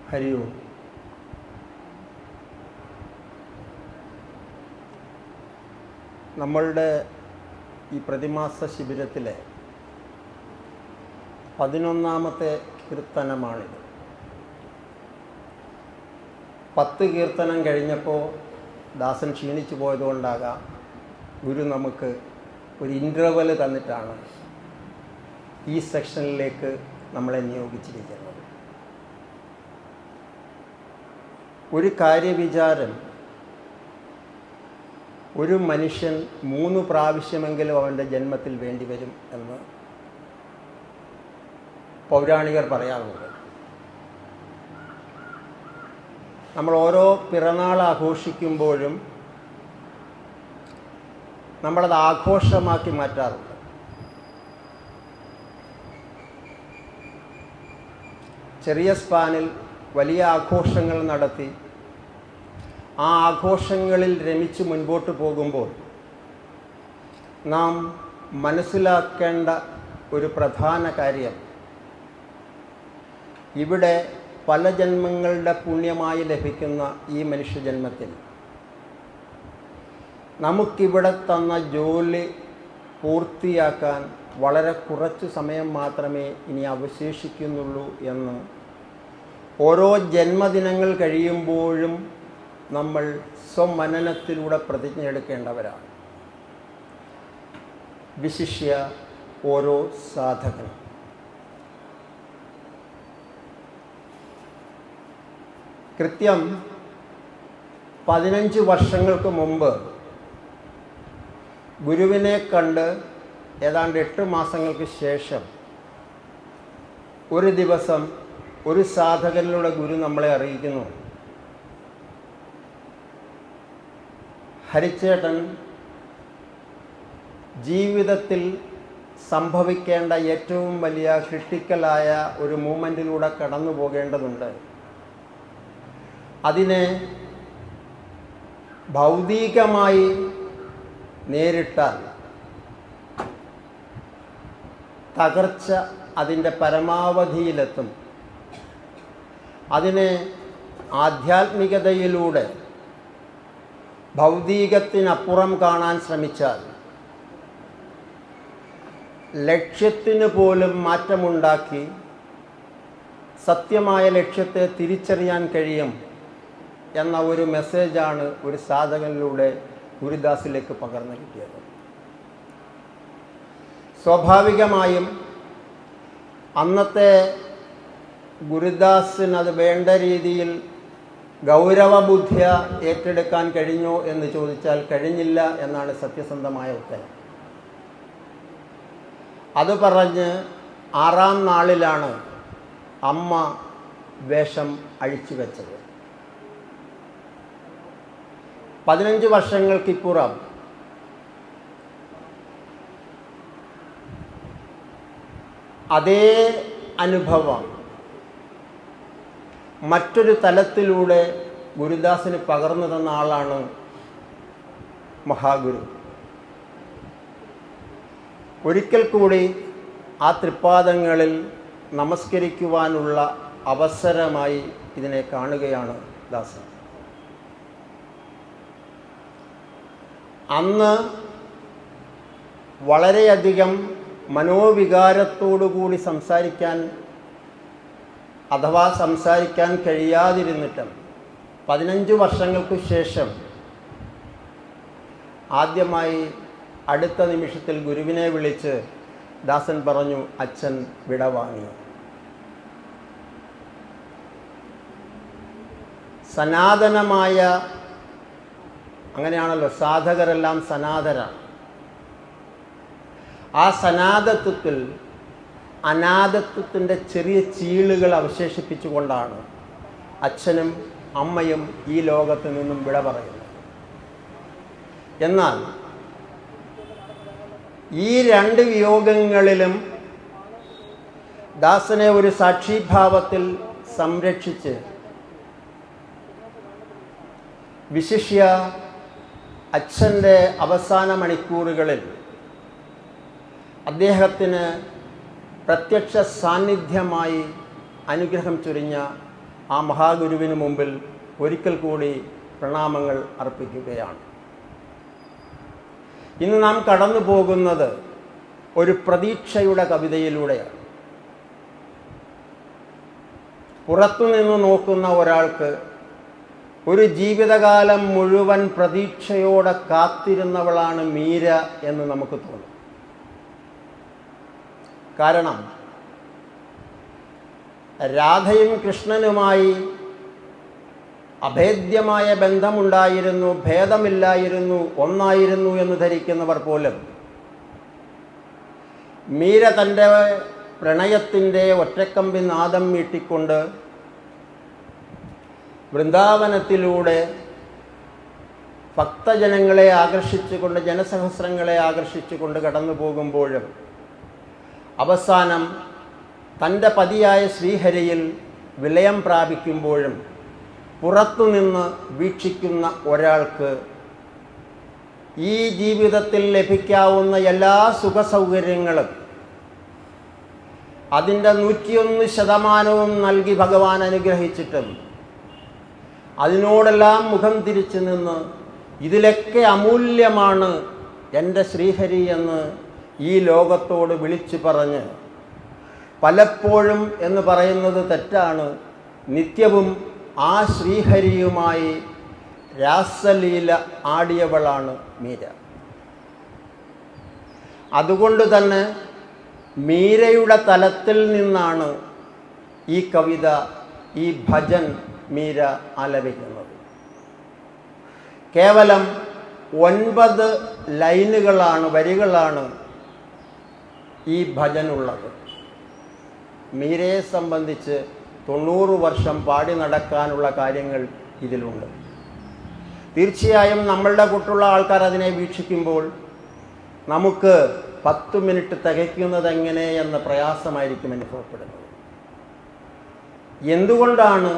ഹരി ഓം. നമ്മളുടെ ഈ പ്രതിമാസ ശിബിരത്തിലെ 11ാമത്തെ കീർത്തനമാണിത്. 10 കീർത്തനം കഴിഞ്ഞപ്പോൾ ദാസൻ ക്ഷീണിച്ചു പോയതുകൊണ്ടാകാം ഗുരു നമുക്ക് ഒരു ഇൻ്റർവൽ തന്നിട്ടാണ് ഈ സെക്ഷനിലേക്ക് നമ്മളെ നിയോഗിച്ചിരിക്കുന്നത്. ഒരു കാര്യവിചാരം ഒരു മനുഷ്യൻ 3 പ്രാവശ്യമെങ്കിലും അവൻ്റെ ജന്മത്തിൽ വേണ്ടിവരും എന്ന് പൗരാണികർ പറയാറുണ്ട്. നമ്മൾ ഓരോ പിറന്നാൾ ആഘോഷിക്കുമ്പോഴും നമ്മളത് ആഘോഷമാക്കി മാറ്റാറുണ്ട്. ചെറിയ സ്പാനിൽ വലിയ ആഘോഷങ്ങൾ നടത്തി ആ ആഘോഷങ്ങളിൽ രമിച്ച് മുൻപോട്ട് പോകുമ്പോൾ നാം മനസ്സിലാക്കേണ്ട ഒരു പ്രധാന കാര്യം, ഇവിടെ പല ജന്മങ്ങളുടെ പുണ്യമായി ലഭിക്കുന്ന ഈ മനുഷ്യജന്മത്തിൽ നമുക്കിവിടെ തന്ന ജോലി പൂർത്തിയാക്കാൻ വളരെ കുറച്ച് സമയം മാത്രമേ ഇനി അവശേഷിക്കുന്നുള്ളൂ എന്ന് ഓരോ ജന്മദിനങ്ങൾ കഴിയുമ്പോഴും നമ്മൾ സ്വമനനത്തിലൂടെ പ്രതിജ്ഞ എടുക്കേണ്ടവരാണ്. വിശിഷ്യ ഓരോ സാധകനും. കൃത്യം 15 വർഷങ്ങൾക്ക് മുമ്പ് ഗുരുവിനെ കണ്ട് ഏതാണ്ട് 8 മാസങ്ങൾക്ക് ശേഷം ഒരു ദിവസം ഒരു സാധകനിലൂടെ ഗുരു നമ്മളെ അറിയിക്കുന്നു, ഹരിച്ചേട്ടൻ ജീവിതത്തിൽ സംഭവിക്കേണ്ട ഏറ്റവും വലിയ ക്രിട്ടിക്കലായ ഒരു മൂമെൻറ്റിലൂടെ കടന്നു പോകേണ്ടതുണ്ട്. അതിനെ ഭൗതികമായി നേരിട്ടാൽ തകർച്ച അതിൻ്റെ പരമാവധിയിലെത്തും. അതിനെ ആധ്യാത്മികതയിലൂടെ ഭൗതികത്തിനപ്പുറം കാണാൻ ശ്രമിച്ചാൽ ലക്ഷ്യത്തിന് പോലും മാറ്റമുണ്ടാക്കി സത്യമായ ലക്ഷ്യത്തെ തിരിച്ചറിയാൻ കഴിയും എന്ന ഒരു മെസ്സേജാണ് ഒരു സാധകനിലൂടെ ഗുരുദാസിലേക്ക് പകർന്നു കിട്ടിയത്. സ്വാഭാവികമായും അന്നത്തെ ഗുരുദാസിന് അത് വേണ്ട രീതിയിൽ ഗൗരവബുദ്ധിയ ഏറ്റെടുക്കാൻ കഴിഞ്ഞോ എന്ന് ചോദിച്ചാൽ കഴിഞ്ഞില്ല എന്നാണ് സത്യസന്ധമായ ഉത്തരം. അത് പറഞ്ഞ് 6ാം നാളിലാണ് അമ്മ വേഷം അഴിച്ചു വെച്ചത്. 15 വർഷങ്ങൾക്കിപ്പുറം അതേ അനുഭവം മറ്റൊരു തലത്തിലൂടെ ഗുരുദാസിന് പകർന്നു തന്ന ആളാണ് മഹാഗുരു. ഒരിക്കൽ കൂടി ആ തൃപ്പാദങ്ങളിൽ നമസ്കരിക്കുവാനുള്ള അവസരമായി ഇതിനെ കാണുകയാണ് ദാസൻ. അന്ന് വളരെയധികം മനോവികാരത്തോടുകൂടി സംസാരിക്കാൻ കഴിയാതിരുന്നിട്ടും 15 വർഷങ്ങൾക്ക് ശേഷം ആദ്യമായി അടുത്ത നിമിഷത്തിൽ ഗുരുവിനെ വിളിച്ച് ദാസൻ പറഞ്ഞു, അച്ഛൻ വിടവാങ്ങി. സനാതനമായ, അങ്ങനെയാണല്ലോ സാധകരെല്ലാം സനാതനാണ്. ആ സനാതത്വത്തിൽ അനാഥത്വത്തിൻ്റെ ചെറിയ ചീളുകൾ അവശേഷിപ്പിച്ചുകൊണ്ടാണ് അച്ഛനും അമ്മയും ഈ ലോകത്ത് നിന്നും വിട പറയുന്നത്. എന്നാൽ ഈ 2 വിയോഗങ്ങളിലും ദാസനെ ഒരു സാക്ഷിഭാവത്തിൽ സംരക്ഷിച്ച് വിശിഷ്യ അച്ഛൻ്റെ അവസാന മണിക്കൂറുകളിൽ അദ്ദേഹത്തിന് പ്രത്യക്ഷ സാന്നിധ്യമായി അനുഗ്രഹം ചൊരിഞ്ഞ ആ മഹാഗുരുവിന് മുമ്പിൽ ഒരിക്കൽ കൂടി പ്രണാമങ്ങൾ അർപ്പിക്കുകയാണ്. ഇന്ന് നാം കടന്നു പോകുന്നത് ഒരു പ്രതീക്ഷയുടെ കവിതയിലൂടെയാണ്. പുറത്തുനിന്ന് നോക്കുന്ന ഒരാൾക്ക് ഒരു ജീവിതകാലം മുഴുവൻ പ്രതീക്ഷയോടെ കാത്തിരുന്നവളാണ് മീര എന്ന് നമുക്ക് തോന്നും. കാരണം രാധയും കൃഷ്ണനുമായി അഭേദ്യമായ ബന്ധമുണ്ടായിരുന്നു, ഭേദമില്ലായിരുന്നു, ഒന്നായിരുന്നു എന്ന് ധരിക്കുന്നവർ പോലും മീര തൻ്റെ പ്രണയത്തിൻ്റെ ഒറ്റക്കമ്പി നാദം മീട്ടിക്കൊണ്ട് വൃന്ദാവനത്തിലൂടെ ഭക്തജനങ്ങളെ ആകർഷിച്ചുകൊണ്ട്, ജനസഹസ്രങ്ങളെ ആകർഷിച്ചുകൊണ്ട് കടന്നു പോകുമ്പോഴും അവസാനം തൻ്റെ പതിയായ ശ്രീഹരിയിൽ വിലയം പ്രാപിക്കുമ്പോഴും പുറത്തുനിന്ന് വീക്ഷിക്കുന്ന ഒരാൾക്ക് ഈ ജീവിതത്തിൽ ലഭിക്കാവുന്ന എല്ലാ സുഖസൗകര്യങ്ങളും അതിൻ്റെ 101% നൽകി ഭഗവാൻ അനുഗ്രഹിച്ചിട്ടും അതിനോടെല്ലാം മുഖം തിരിച്ചു നിന്ന് ഇതിലൊക്കെ അമൂല്യമാണ് എൻ്റെ ശ്രീഹരി എന്ന് ഈ ലോകത്തോട് വിളിച്ചു പറഞ്ഞ്, പലപ്പോഴും എന്ന് പറയുന്നത് തെറ്റാണ്, നിത്യവും ആ ശ്രീഹരിയുമായി രാസലീല ആടിയവളാണ് മീര. അതുകൊണ്ട് തന്നെ മീരയുടെ തലത്തിൽ നിന്നാണ് ഈ കവിത, ഈ ഭജൻ മീര ആലപിക്കുന്നത്. കേവലം 9 ലൈനുകളാണ്, വരികളാണ് ഈ ഭജനുള്ളത്. മീരയെ സംബന്ധിച്ച് 90 വർഷം പാടി നടക്കാനുള്ള കാര്യങ്ങൾ ഇതിലുണ്ട്. തീർച്ചയായും നമ്മളുടെ കൂട്ടുള്ള ആൾക്കാർ അതിനെ വീക്ഷിക്കുമ്പോൾ നമുക്ക് 10 മിനിറ്റ് തികയ്ക്കുന്നത് എങ്ങനെ എന്ന പ്രയാസമായിരിക്കും അനുഭവപ്പെടുന്നത്. എന്തുകൊണ്ടാണ്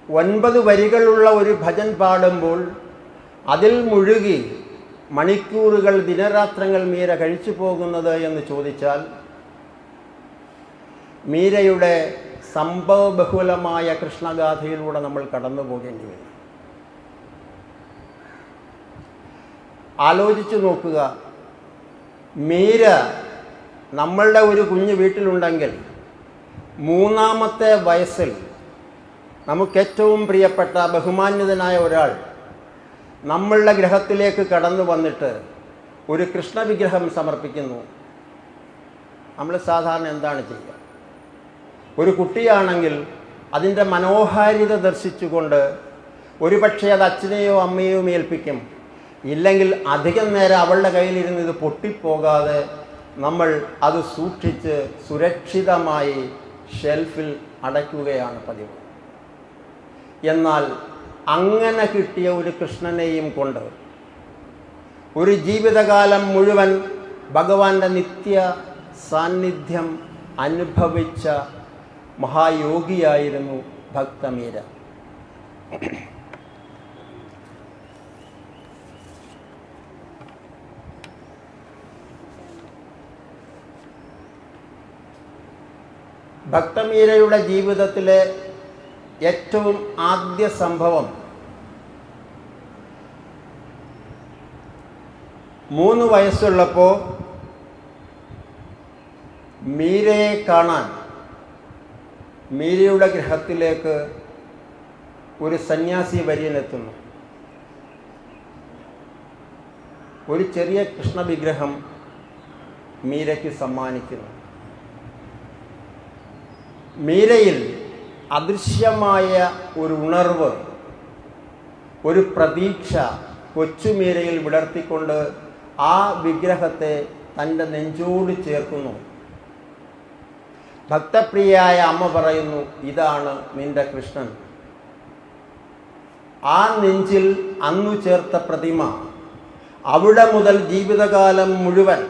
9 വരികളുള്ള ഒരു ഭജൻ പാടുമ്പോൾ അതിൽ മുഴുകി മണിക്കൂറുകൾ, ദിനരാത്രങ്ങൾ മീര കഴിച്ചു പോകുന്നത് എന്ന് ചോദിച്ചാൽ, മീരയുടെ സംഭവബഹുലമായ കൃഷ്ണഗാഥയിലൂടെ നമ്മൾ കടന്നു പോകേണ്ടി വരും. ആലോചിച്ചു നോക്കുക, മീര നമ്മളുടെ ഒരു കുഞ്ഞു വീട്ടിലുണ്ടെങ്കിൽ 3-ാമത്തെ വയസ്സിൽ നമുക്കേറ്റവും പ്രിയപ്പെട്ട ബഹുമാന്യതനായ ഒരാൾ നമ്മളുടെ ഗൃഹത്തിലേക്ക് കടന്നു വന്നിട്ട് ഒരു കൃഷ്ണവിഗ്രഹം സമർപ്പിക്കുന്നു. നമ്മൾ സാധാരണ എന്താണ് ചെയ്യുക? ഒരു കുട്ടിയാണെങ്കിൽ അതിൻ്റെ മനോഹാരിത ദർശിച്ചുകൊണ്ട് ഒരുപക്ഷെ അത് അച്ഛനെയോ അമ്മയോ ഏൽപ്പിക്കും. ഇല്ലെങ്കിൽ അധികം നേരം അവളുടെ കയ്യിലിരുന്ന് ഇത് പൊട്ടിപ്പോകാതെ നമ്മൾ അത് സൂക്ഷിച്ച് സുരക്ഷിതമായി ഷെൽഫിൽ അടയ്ക്കുകയാണ് പതിവ്. എന്നാൽ അങ്ങനെ കിട്ടിയ ഒരു കൃഷ്ണനെയും കൊണ്ട് ഒരു ജീവിതകാലം മുഴുവൻ ഭഗവാന്റെ നിത്യ സാന്നിധ്യം അനുഭവിച്ച മഹായോഗിയായിരുന്നു ഭക്തമീര. ഭക്തമീരയുടെ ജീവിതത്തിലെ ഏറ്റവും ആദ്യ സംഭവം 3 വയസ്സുള്ളപ്പോൾ മീരയെ കാണാൻ മീരയുടെ ഗൃഹത്തിലേക്ക് ഒരു സന്യാസി വര്യനെത്തുന്നു. ഒരു ചെറിയ കൃഷ്ണവിഗ്രഹം മീരയ്ക്ക് സമ്മാനിക്കുന്നു. മീരയിൽ അദൃശ്യമായ ഒരു ഉണർവ്, ഒരു പ്രതീക്ഷ കൊച്ചുമീരയിൽ വിടർത്തിക്കൊണ്ട് ആ വിഗ്രഹത്തെ തൻ്റെ നെഞ്ചോട് ചേർക്കുന്നു. ഭക്തപ്രിയായ അമ്മ പറയുന്നു, ഇതാണ് നിന്റെ കൃഷ്ണൻ. ആ നെഞ്ചിൽ അന്നു ചേർത്ത പ്രതിമ അവിടെ മുതൽ ജീവിതകാലം മുഴുവൻ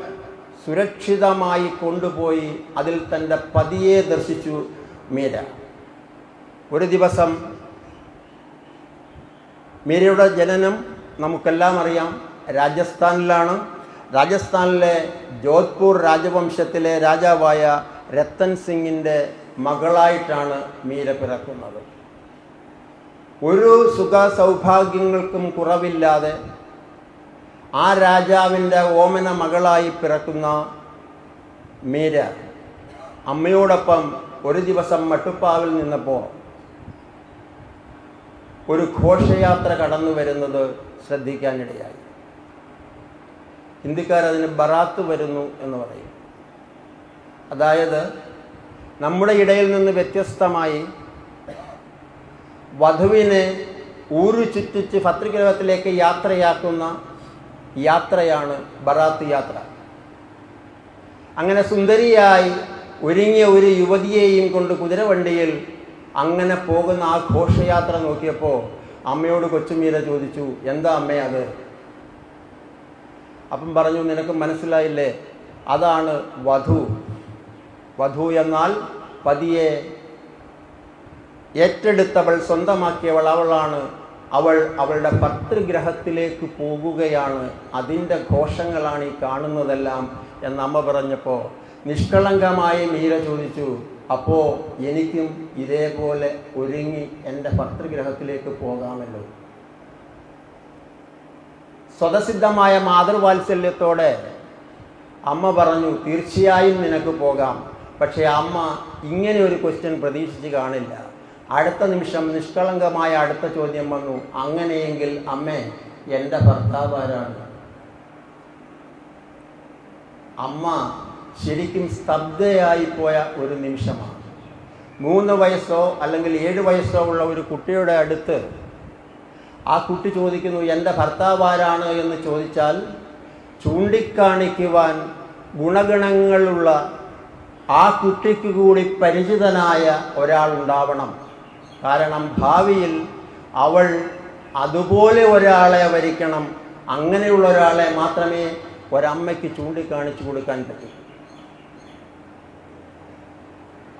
സുരക്ഷിതമായി കൊണ്ടുപോയി അതിൽ തൻ്റെ പതിയെ ദർശിച്ചു മീര. ഒരു ദിവസം മീരയുടെ ജനനം നമുക്കെല്ലാം അറിയാം, രാജസ്ഥാനിലാണ്. രാജസ്ഥാനിലെ ജോധ്പൂർ രാജവംശത്തിലെ രാജാവായ രത്തൻ സിംഗിൻ്റെ മകളായിട്ടാണ് മീര പിറക്കുന്നത്. ഒരു സുഖ സൗഭാഗ്യങ്ങൾക്കും കുറവില്ലാതെ ആ രാജാവിൻ്റെ ഓമന മകളായി പിറക്കുന്ന മീര അമ്മയോടൊപ്പം ഒരു ദിവസം മട്ടുപ്പാവിൽ നിന്നപ്പോൾ ഒരു ഘോഷയാത്ര കടന്നു വരുന്നത് ശ്രദ്ധിക്കാനിടയായി. ഹിന്ദിക്കാരതിന് ബറാത്ത് വരുന്നു എന്ന് പറയും. അതായത് നമ്മുടെ ഇടയിൽ നിന്ന് വ്യത്യസ്തമായി വധുവിനെ ഊരു ചുറ്റിച്ച് ഭർതൃഗ്രഹത്തിലേക്ക് യാത്രയാക്കുന്ന യാത്രയാണ് ബറാത്ത് യാത്ര. അങ്ങനെ സുന്ദരിയായി ഒരുങ്ങിയ ഒരു യുവതിയെയും കൊണ്ട് കുതിരവണ്ടിയിൽ അങ്ങനെ പോകുന്ന ആ ഘോഷയാത്ര നോക്കിയപ്പോൾ അമ്മയോട് കൊച്ചുമീര ചോദിച്ചു, എന്താ അമ്മേ അത്? അപ്പം പറഞ്ഞു, നിനക്ക് മനസ്സിലായില്ലേ, അതാണ് വധു. വധു എന്നാൽ പതിയെ ഏറ്റെടുത്തവൾ, സ്വന്തമാക്കിയവൾ അവളാണ്. അവൾ അവളുടെ ഭർതൃഗ്രഹത്തിലേക്ക് പോകുകയാണ്. അതിൻ്റെ ഘോഷങ്ങളാണ് ഈ കാണുന്നതെല്ലാം എന്ന് അമ്മ പറഞ്ഞപ്പോൾ നിഷ്കളങ്കമായി മീര ചോദിച്ചു, അപ്പോൾ എനിക്കും ഇതേപോലെ ഒരുങ്ങി എൻ്റെ ഭർതൃഗ്രഹത്തിലേക്ക് പോകാമല്ലോ? സ്വതസിദ്ധമായ മാതൃവാത്സല്യത്തോടെ അമ്മ പറഞ്ഞു, തീർച്ചയായും നിനക്ക് പോകാം. പക്ഷേ അമ്മ ഇങ്ങനെ ഒരു ക്വസ്റ്റ്യൻ പ്രതീക്ഷിച്ച് കാണില്ല. അടുത്ത നിമിഷം നിഷ്കളങ്കമായ അടുത്ത ചോദ്യം വന്നു, അങ്ങനെയെങ്കിൽ അമ്മേ, എൻ്റെ ഭർത്താവ് ആരാണ്? അമ്മ ശരിക്കും സ്തബ്ധയായി പോയ ഒരു നിമിഷമാണ്. 3 വയസ്സോ അല്ലെങ്കിൽ 7 വയസ്സോ ഉള്ള ഒരു കുട്ടിയുടെ അടുത്ത് ആ കുട്ടി ചോദിക്കുന്നു, എൻ്റെ ഭർത്താവ് ആരാണ് എന്ന് ചോദിച്ചാൽ ചൂണ്ടിക്കാണിക്കുവാൻ ഗുണഗണങ്ങളുള്ള ആ കുട്ടിക്ക് കൂടി പരിചിതനായ ഒരാളുണ്ടാവണം. കാരണം ഭാവിയിൽ അവൾ അതുപോലെ ഒരാളെ വരിക്കണം. അങ്ങനെയുള്ള ഒരാളെ മാത്രമേ ഒരമ്മയ്ക്ക് ചൂണ്ടിക്കാണിച്ചു കൊടുക്കാൻ പറ്റൂ.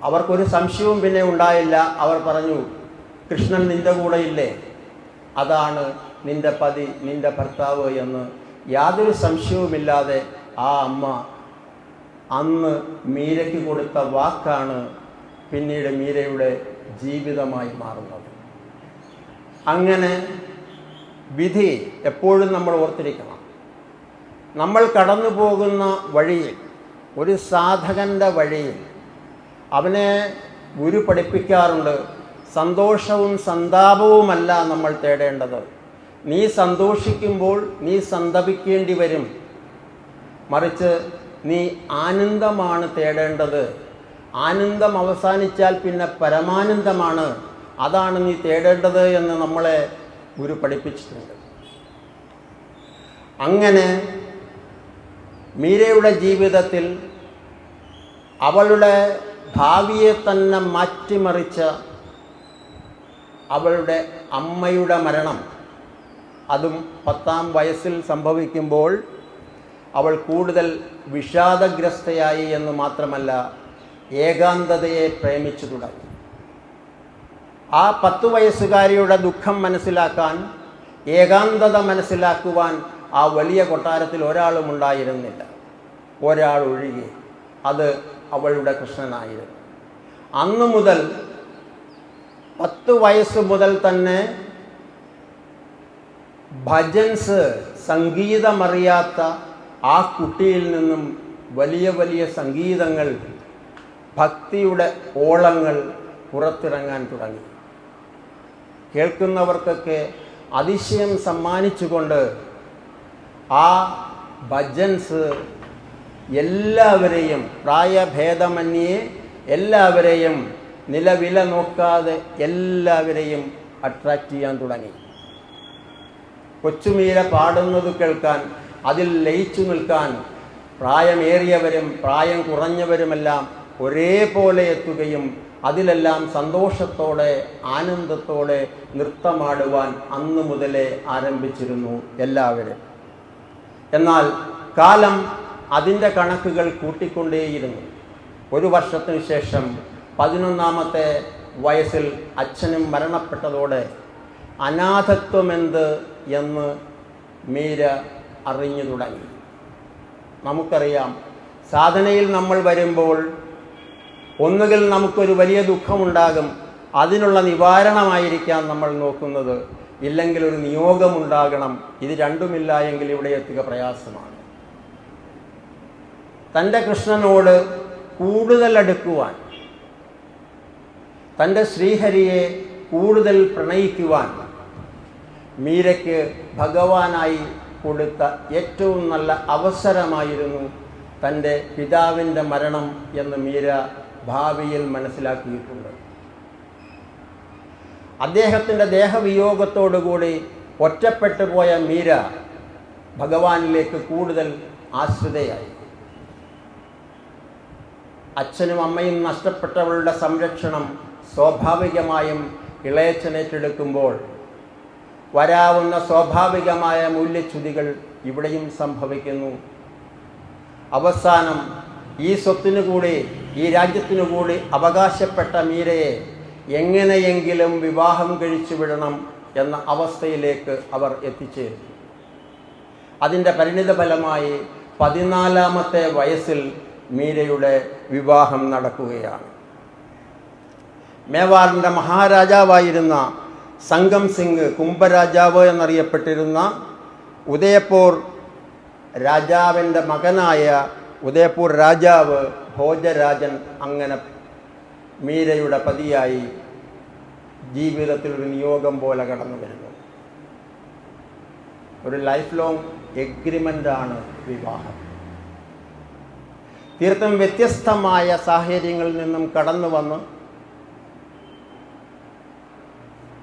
അവർക്കൊരു സംശയവും പിന്നെ ഉണ്ടായില്ല. അവർ പറഞ്ഞു, കൃഷ്ണൻ നിൻ്റെ കൂടെ ഇല്ലേ? അതാണ് നിൻ്റെ പതി, നിൻ്റെ ഭർത്താവ് എന്ന് യാതൊരു സംശയവുമില്ലാതെ ആ അമ്മ അന്ന് മീരയ്ക്ക് കൊടുത്ത വാക്കാണ് പിന്നീട് മീരയുടെ ജീവിതമായി മാറുന്നത്. അങ്ങനെ വിധി എപ്പോഴും നമ്മൾ ഓർത്തിരിക്കണം. നമ്മൾ കടന്നു പോകുന്ന വഴിയിൽ, ഒരു സാധകൻ്റെ വഴിയിൽ അവനെ ഗുരു പഠിപ്പിക്കാറുണ്ട്, സന്തോഷവും സന്താപവുമല്ല നമ്മൾ തേടേണ്ടത്. നീ സന്തോഷിക്കുമ്പോൾ നീ സന്തപിക്കേണ്ടി വരും, മറിച്ച് നീ ആനന്ദമാണ് തേടേണ്ടത്. ആനന്ദം അവസാനിച്ചാൽ പിന്നെ പരമാനന്ദമാണ്, അതാണ് നീ തേടേണ്ടത് എന്ന് നമ്മളെ ഗുരു പഠിപ്പിച്ചിട്ടുണ്ട്. അങ്ങനെ മീരയുടെ ജീവിതത്തിൽ അവളുടെ ഭാവിയെ തന്നെ മാറ്റിമറിച്ച അവളുടെ അമ്മയുടെ മരണം, അതും 10ാം വയസ്സിൽ സംഭവിക്കുമ്പോൾ അവൾ കൂടുതൽ വിഷാദഗ്രസ്തയായി എന്ന് മാത്രമല്ല, ഏകാന്തതയെ പ്രേമിച്ചു തുടങ്ങി. ആ 10 വയസ്സുകാരിയുടെ ദുഃഖം മനസ്സിലാക്കാൻ, ഏകാന്തത മനസ്സിലാക്കുവാൻ ആ വലിയ കൊട്ടാരത്തിൽ ഒരാളും ഉണ്ടായിരുന്നില്ല, ഒരാൾ ഒഴികെ. അത് അവളുടെ കൃഷ്ണനായിരുന്നു. അന്നു മുതൽ 10 വയസ്സ് മുതൽ തന്നെ ഭജൻസ്, സംഗീതമറിയാത്ത ആ കുട്ടിയിൽ നിന്നും വലിയ വലിയ സംഗീതങ്ങൾ, ഭക്തിയുടെ ഓളങ്ങൾ പുറത്തിറങ്ങാൻ തുടങ്ങി. കേൾക്കുന്നവർക്കൊക്കെ അതിശയം സമ്മാനിച്ചുകൊണ്ട് ആ ഭജൻസ് എല്ലാവരെയും, പ്രായഭേദമന്യേ എല്ലാവരെയും, നിലവില നോക്കാതെ എല്ലാവരെയും അട്രാക്റ്റ് ചെയ്യാൻ തുടങ്ങി. കൊച്ചുമീര പാടുന്നത് കേൾക്കാൻ, അതിൽ ലയിച്ചു നിൽക്കാൻ പ്രായമേറിയവരും പ്രായം കുറഞ്ഞവരുമെല്ലാം ഒരേപോലെ എത്തുകയും അതിലെല്ലാം സന്തോഷത്തോടെ ആനന്ദത്തോടെ നൃത്തമാടുവാൻ അന്നു മുതലേ ആരംഭിച്ചിരുന്നു എല്ലാവരും. എന്നാൽ കാലം അതിൻ്റെ കണക്കുകൾ കൂട്ടിക്കൊണ്ടേയിരുന്നു. 1 വർഷത്തിനു ശേഷം 11ാമത്തെ വയസ്സിൽ അച്ഛനും മരണപ്പെട്ടതോടെ അനാഥത്വമെന്ത് എന്ന് മീര അറിഞ്ഞു തുടങ്ങി. നമുക്കറിയാം, സാധനയിൽ നമ്മൾ വരുമ്പോൾ ഒന്നുകിൽ നമുക്കൊരു വലിയ ദുഃഖമുണ്ടാകും, അതിനുള്ള നിവാരണമായിരിക്കാം നമ്മൾ നോക്കുന്നത്, ഇല്ലെങ്കിൽ ഒരു നിയോഗമുണ്ടാകണം. ഇത് രണ്ടുമില്ല എങ്കിൽ ഇവിടെ എത്തുക പ്രയാസമാണ്. തൻ്റെ കൃഷ്ണനോട് കൂടുതൽ അടുക്കുവാൻ, തൻ്റെ ശ്രീഹരിയെ കൂടുതൽ പ്രണയിക്കുവാൻ മീരയ്ക്ക് ഭഗവാനായി കൊടുത്ത ഏറ്റവും നല്ല അവസരമായിരുന്നു തൻ്റെ പിതാവിൻ്റെ മരണം എന്ന് മീര ഭാവിയിൽ മനസ്സിലാക്കിയിട്ടുണ്ട്. അദ്ദേഹത്തിൻ്റെ ദേഹവിയോഗത്തോടുകൂടി ഒറ്റപ്പെട്ടു പോയ മീര ഭഗവാനിലേക്ക് കൂടുതൽ ആശ്രിതയായി. അച്ഛനും അമ്മയും നഷ്ടപ്പെട്ടവളുടെ സംരക്ഷണം സ്വാഭാവികമായും ഇളയച്ചനേറ്റെടുക്കുമ്പോൾ വരാവുന്ന സ്വാഭാവികമായ മൂല്യച്യുതികൾ ഇവിടെയും സംഭവിക്കുന്നു. അവസാനം ഈ സ്വത്തിനു കൂടി, ഈ രാജ്യത്തിനു കൂടി അവകാശപ്പെട്ട മീരയെ എങ്ങനെയെങ്കിലും വിവാഹം കഴിച്ചു വിടണം എന്ന അവസ്ഥയിലേക്ക് അവർ എത്തിച്ചേരും. അതിൻ്റെ പരിണിത ഫലമായി 14-ാമത്തെ വയസ്സിൽ മീരയുടെ വിവാഹം നടക്കുകയാണ്. മേവാറിൻ്റെ മഹാരാജാവായിരുന്ന സംഗം സിംഗ്, കുംഭരാജാവ് എന്നറിയപ്പെട്ടിരുന്ന ഉദയപൂർ രാജാവിൻ്റെ മകനായ ഉദയപൂർ രാജാവ് ഭോജരാജൻ അങ്ങനെ മീരയുടെ പതിയായി ജീവിതത്തിൽ ഒരു നിയോഗം പോലെ കടന്നു വരുന്നു. ഒരു ലൈഫ് ലോങ് എഗ്രിമെൻ്റാണ് വിവാഹം. തീർത്തും വ്യത്യസ്തമായ സാഹചര്യങ്ങളിൽ നിന്നും കടന്നു വന്ന്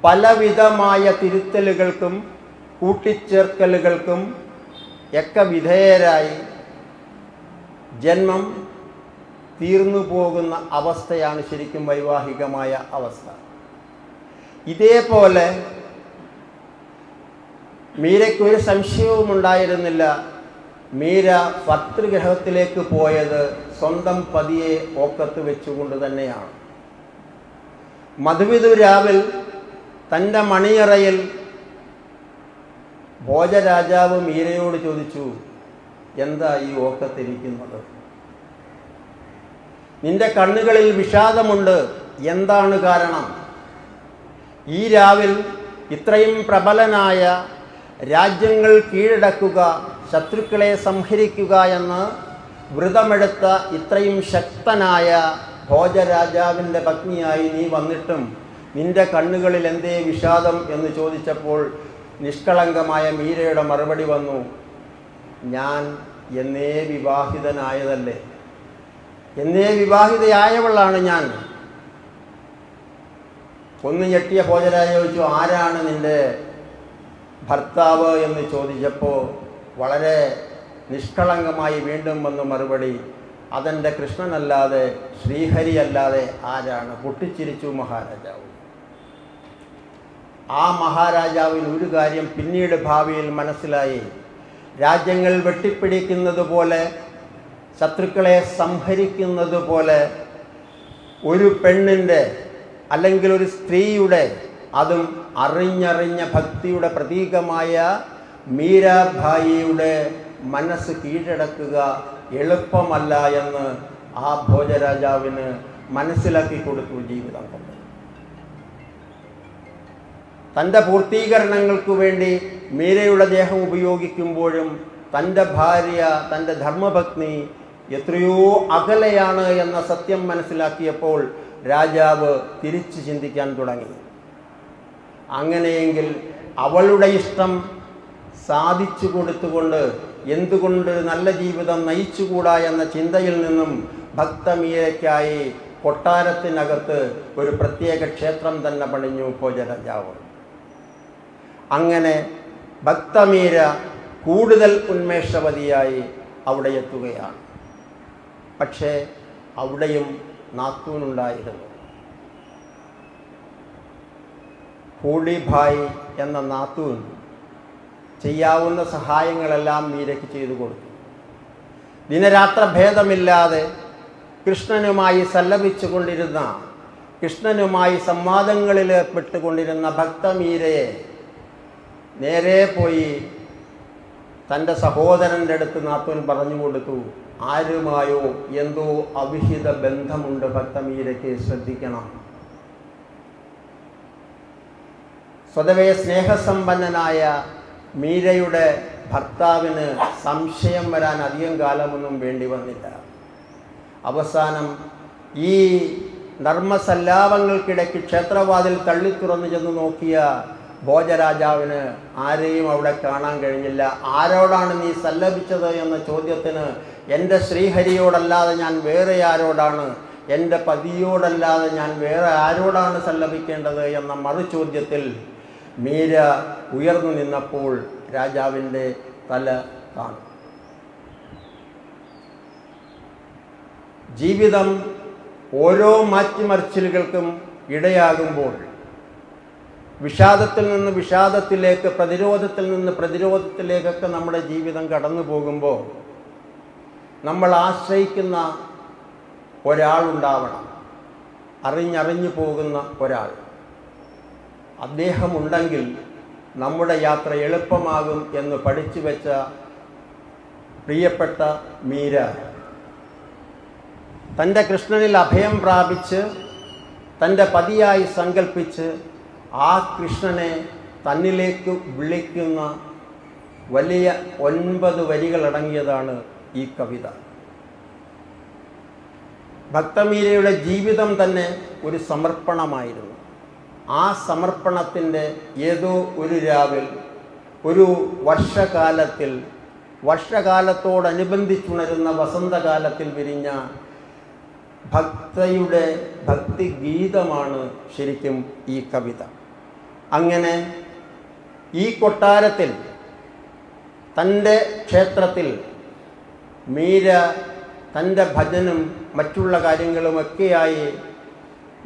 പലവിധമായ തിരുത്തലുകൾക്കും കൂട്ടിച്ചേർക്കലുകൾക്കും ഒക്കെ വിധേയരായി ജന്മം തീർന്നു പോകുന്ന അവസ്ഥയാണ് ശരിക്കും വൈവാഹികമായ അവസ്ഥ. ഇതേപോലെ മീരയ്ക്കൊരു സംശയവും ഉണ്ടായിരുന്നില്ല. മീര ഭർതൃഗ്രഹത്തിലേക്ക് പോയത് സ്വന്തം പതിയെ ഓക്കത്ത് വെച്ചുകൊണ്ട് തന്നെയാണ്. മധുവിധുരാവിൽ തൻ്റെ മണിയറയിൽ ഭോജരാജാവ് മീരയോട് ചോദിച്ചു, എന്താ ഈ ഓക്കത്തിരിക്കുന്നത്? നിന്റെ കണ്ണുകളിൽ വിഷാദമുണ്ട്, എന്താണ് കാരണം? ഈ രാവിൽ ഇത്രയും പ്രബലനായ രാജ്യങ്ങൾ കീഴടക്കുക, ശത്രുക്കളെ സംഹരിക്കുക എന്ന് വ്രതമെടുത്ത ഇത്രയും ശക്തനായ ഭോജരാജാവിൻ്റെ പത്നിയായി നീ വന്നിട്ടും നിന്റെ കണ്ണുകളിൽ എന്തേ വിഷാദം എന്ന് ചോദിച്ചപ്പോൾ നിഷ്കളങ്കമായ മീരയുടെ മറുപടി വന്നു, ഞാൻ എന്നേ വിവാഹിതനായതല്ലേ, എന്നേ വിവാഹിതയായവളാണ് ഞാൻ. ഒന്ന് ഞെട്ടിയ ഭോജരാജ ചോദിച്ചു, ആരാണ് നിന്റെ ഭർത്താവ് എന്ന് ചോദിച്ചപ്പോൾ വളരെ നിഷ്കളങ്കമായി വീണ്ടും വന്ന് മറുപടി, അതെൻ്റെ കൃഷ്ണനല്ലാതെ ശ്രീഹരി അല്ലാതെ ആരാണ്? പൊട്ടിച്ചിരിച്ചു മഹാരാജാവ്. ആ മഹാരാജാവിന് ഒരു കാര്യം പിന്നീട് ഭാവിയിൽ മനസ്സിലായി. രാജ്യങ്ങൾ വെട്ടിപ്പിടിക്കുന്നത് പോലെ, ശത്രുക്കളെ സംഹരിക്കുന്നത് പോലെ ഒരു പെണ്ണിൻ്റെ അല്ലെങ്കിൽ ഒരു സ്ത്രീയുടെ, അതും അറിഞ്ഞറിഞ്ഞ ഭക്തിയുടെ പ്രതീകമായ മീരാഭായിയുടെ മനസ്സ് കീഴടക്കുക എളുപ്പമല്ല എന്ന് ആ ഭോജരാജാവിന് മനസ്സിലാക്കി കൊടുത്തു ജീവിതം കൊണ്ട്. തൻ്റെ പൂർത്തീകരണങ്ങൾക്ക് വേണ്ടി മീരയുടെ ദേഹം ഉപയോഗിക്കുമ്പോഴും തൻ്റെ ഭാര്യ, തൻ്റെ ധർമ്മപത്നി എത്രയോ അകലെയാണ് എന്ന സത്യം മനസ്സിലാക്കിയപ്പോൾ രാജാവ് തിരിച്ച് ചിന്തിക്കാൻ തുടങ്ങി. അങ്ങനെയെങ്കിൽ അവളുടെ ഇഷ്ടം സാധിച്ചു കൊടുത്തുകൊണ്ട് എന്തുകൊണ്ട് നല്ല ജീവിതം നയിച്ചുകൂടാ എന്ന ചിന്തയിൽ നിന്നും ഭക്തമീരയ്ക്കായി കൊട്ടാരത്തിനകത്ത് ഒരു പ്രത്യേക ക്ഷേത്രം തന്നെ പണിഞ്ഞു ഭോജരാജാവ്. അങ്ങനെ ഭക്തമീര കൂടുതൽ ഉന്മേഷവതിയായി അവിടെ എത്തുകയാണ്. പക്ഷേ അവിടെയും നാത്തൂനുണ്ടായിരുന്നു. ഹൂഡിഭായ് എന്ന നാത്തൂൻ ചെയ്യാവുന്ന സഹായങ്ങളെല്ലാം മീരയ്ക്ക് ചെയ്തു കൊടുത്തു. ദിനരാത്ര ഭേദമില്ലാതെ കൃഷ്ണനുമായി സല്ലപിച്ചു കൊണ്ടിരുന്ന, കൃഷ്ണനുമായി സംവാദങ്ങളിൽ ഏർപ്പെട്ടുകൊണ്ടിരുന്ന ഭക്തമീരയെ നേരെ പോയി തൻ്റെ സഹോദരൻ്റെ അടുത്ത് നാത്തൂൻ പറഞ്ഞു കൊടുത്തു, ആരുമായോ എന്തോ അവിഹിത ബന്ധമുണ്ട് ഭക്തമീരയ്ക്ക്, ശ്രദ്ധിക്കണം. സ്വതവേ സ്നേഹസമ്പന്നനായ മീരയുടെ ഭർത്താവിന് സംശയം വരാൻ അധികം കാലമൊന്നും വേണ്ടി വന്നില്ല. അവസാനം ഈ നർമ്മസല്ലാപങ്ങൾക്കിടയ്ക്ക് ക്ഷേത്രവാതിൽ തള്ളിത്തുറന്ന് ചെന്ന് നോക്കിയ ഭോജരാജാവിന് ആരെയും അവിടെ കാണാൻ കഴിഞ്ഞില്ല. ആരോടാണ് നീ സല്ലപിച്ചത് എന്ന ചോദ്യത്തിന് എൻ്റെ ശ്രീഹരിയോടല്ലാതെ ഞാൻ വേറെ ആരോടാണ്, എൻ്റെ പതിയോടല്ലാതെ ഞാൻ വേറെ ആരോടാണ് സല്ലപിക്കേണ്ടത് എന്ന മറുചോദ്യത്തിൽ മീര ഉയർന്നു നിന്നപ്പോൾ രാജാവിൻ്റെ തല കാണും. ജീവിതം ഓരോ മാറ്റിമറിച്ചിലുകൾക്കും ഇടയാകുമ്പോൾ വിഷാദത്തിൽ നിന്ന് വിഷാദത്തിലേക്ക്, പ്രതിരോധത്തിൽ നിന്ന് പ്രതിരോധത്തിലേക്കൊക്കെ നമ്മുടെ ജീവിതം കടന്നു പോകുമ്പോൾ നമ്മൾ ആശ്രയിക്കുന്ന ഒരാളുണ്ടാവണം, അറിഞ്ഞറിഞ്ഞു പോകുന്ന ഒരാൾ. അദ്ദേഹമുണ്ടെങ്കിൽ നമ്മുടെ യാത്ര എളുപ്പമാകും എന്ന് പഠിച്ചു വെച്ച പ്രിയപ്പെട്ട മീര തൻ്റെ കൃഷ്ണനിൽ അഭയം പ്രാപിച്ച് തൻ്റെ പതിയായി സങ്കല്പിച്ച് ആ കൃഷ്ണനെ തന്നിലേക്ക് വിളിക്കുന്ന വലിയ 9 വരികളടങ്ങിയതാണ് ഈ കവിത. ഭക്തമീരയുടെ ജീവിതം തന്നെ ഒരു സമർപ്പണമായിരുന്നു. ആ സമർപ്പണത്തിൻ്റെ ഏതോ ഒരു രാവിൽ, ഒരു വർഷകാലത്തോടനുബന്ധിച്ചുണരുന്ന വസന്തകാലത്തിൽ വിരിഞ്ഞ ഭക്തയുടെ ഭക്തിഗീതമാണ് ശരിക്കും ഈ കവിത. അങ്ങനെ ഈ കൊട്ടാരത്തിൽ, തൻ്റെ ക്ഷേത്രത്തിൽ മീര തൻ്റെ ഭജനും മറ്റുള്ള കാര്യങ്ങളുമൊക്കെയായി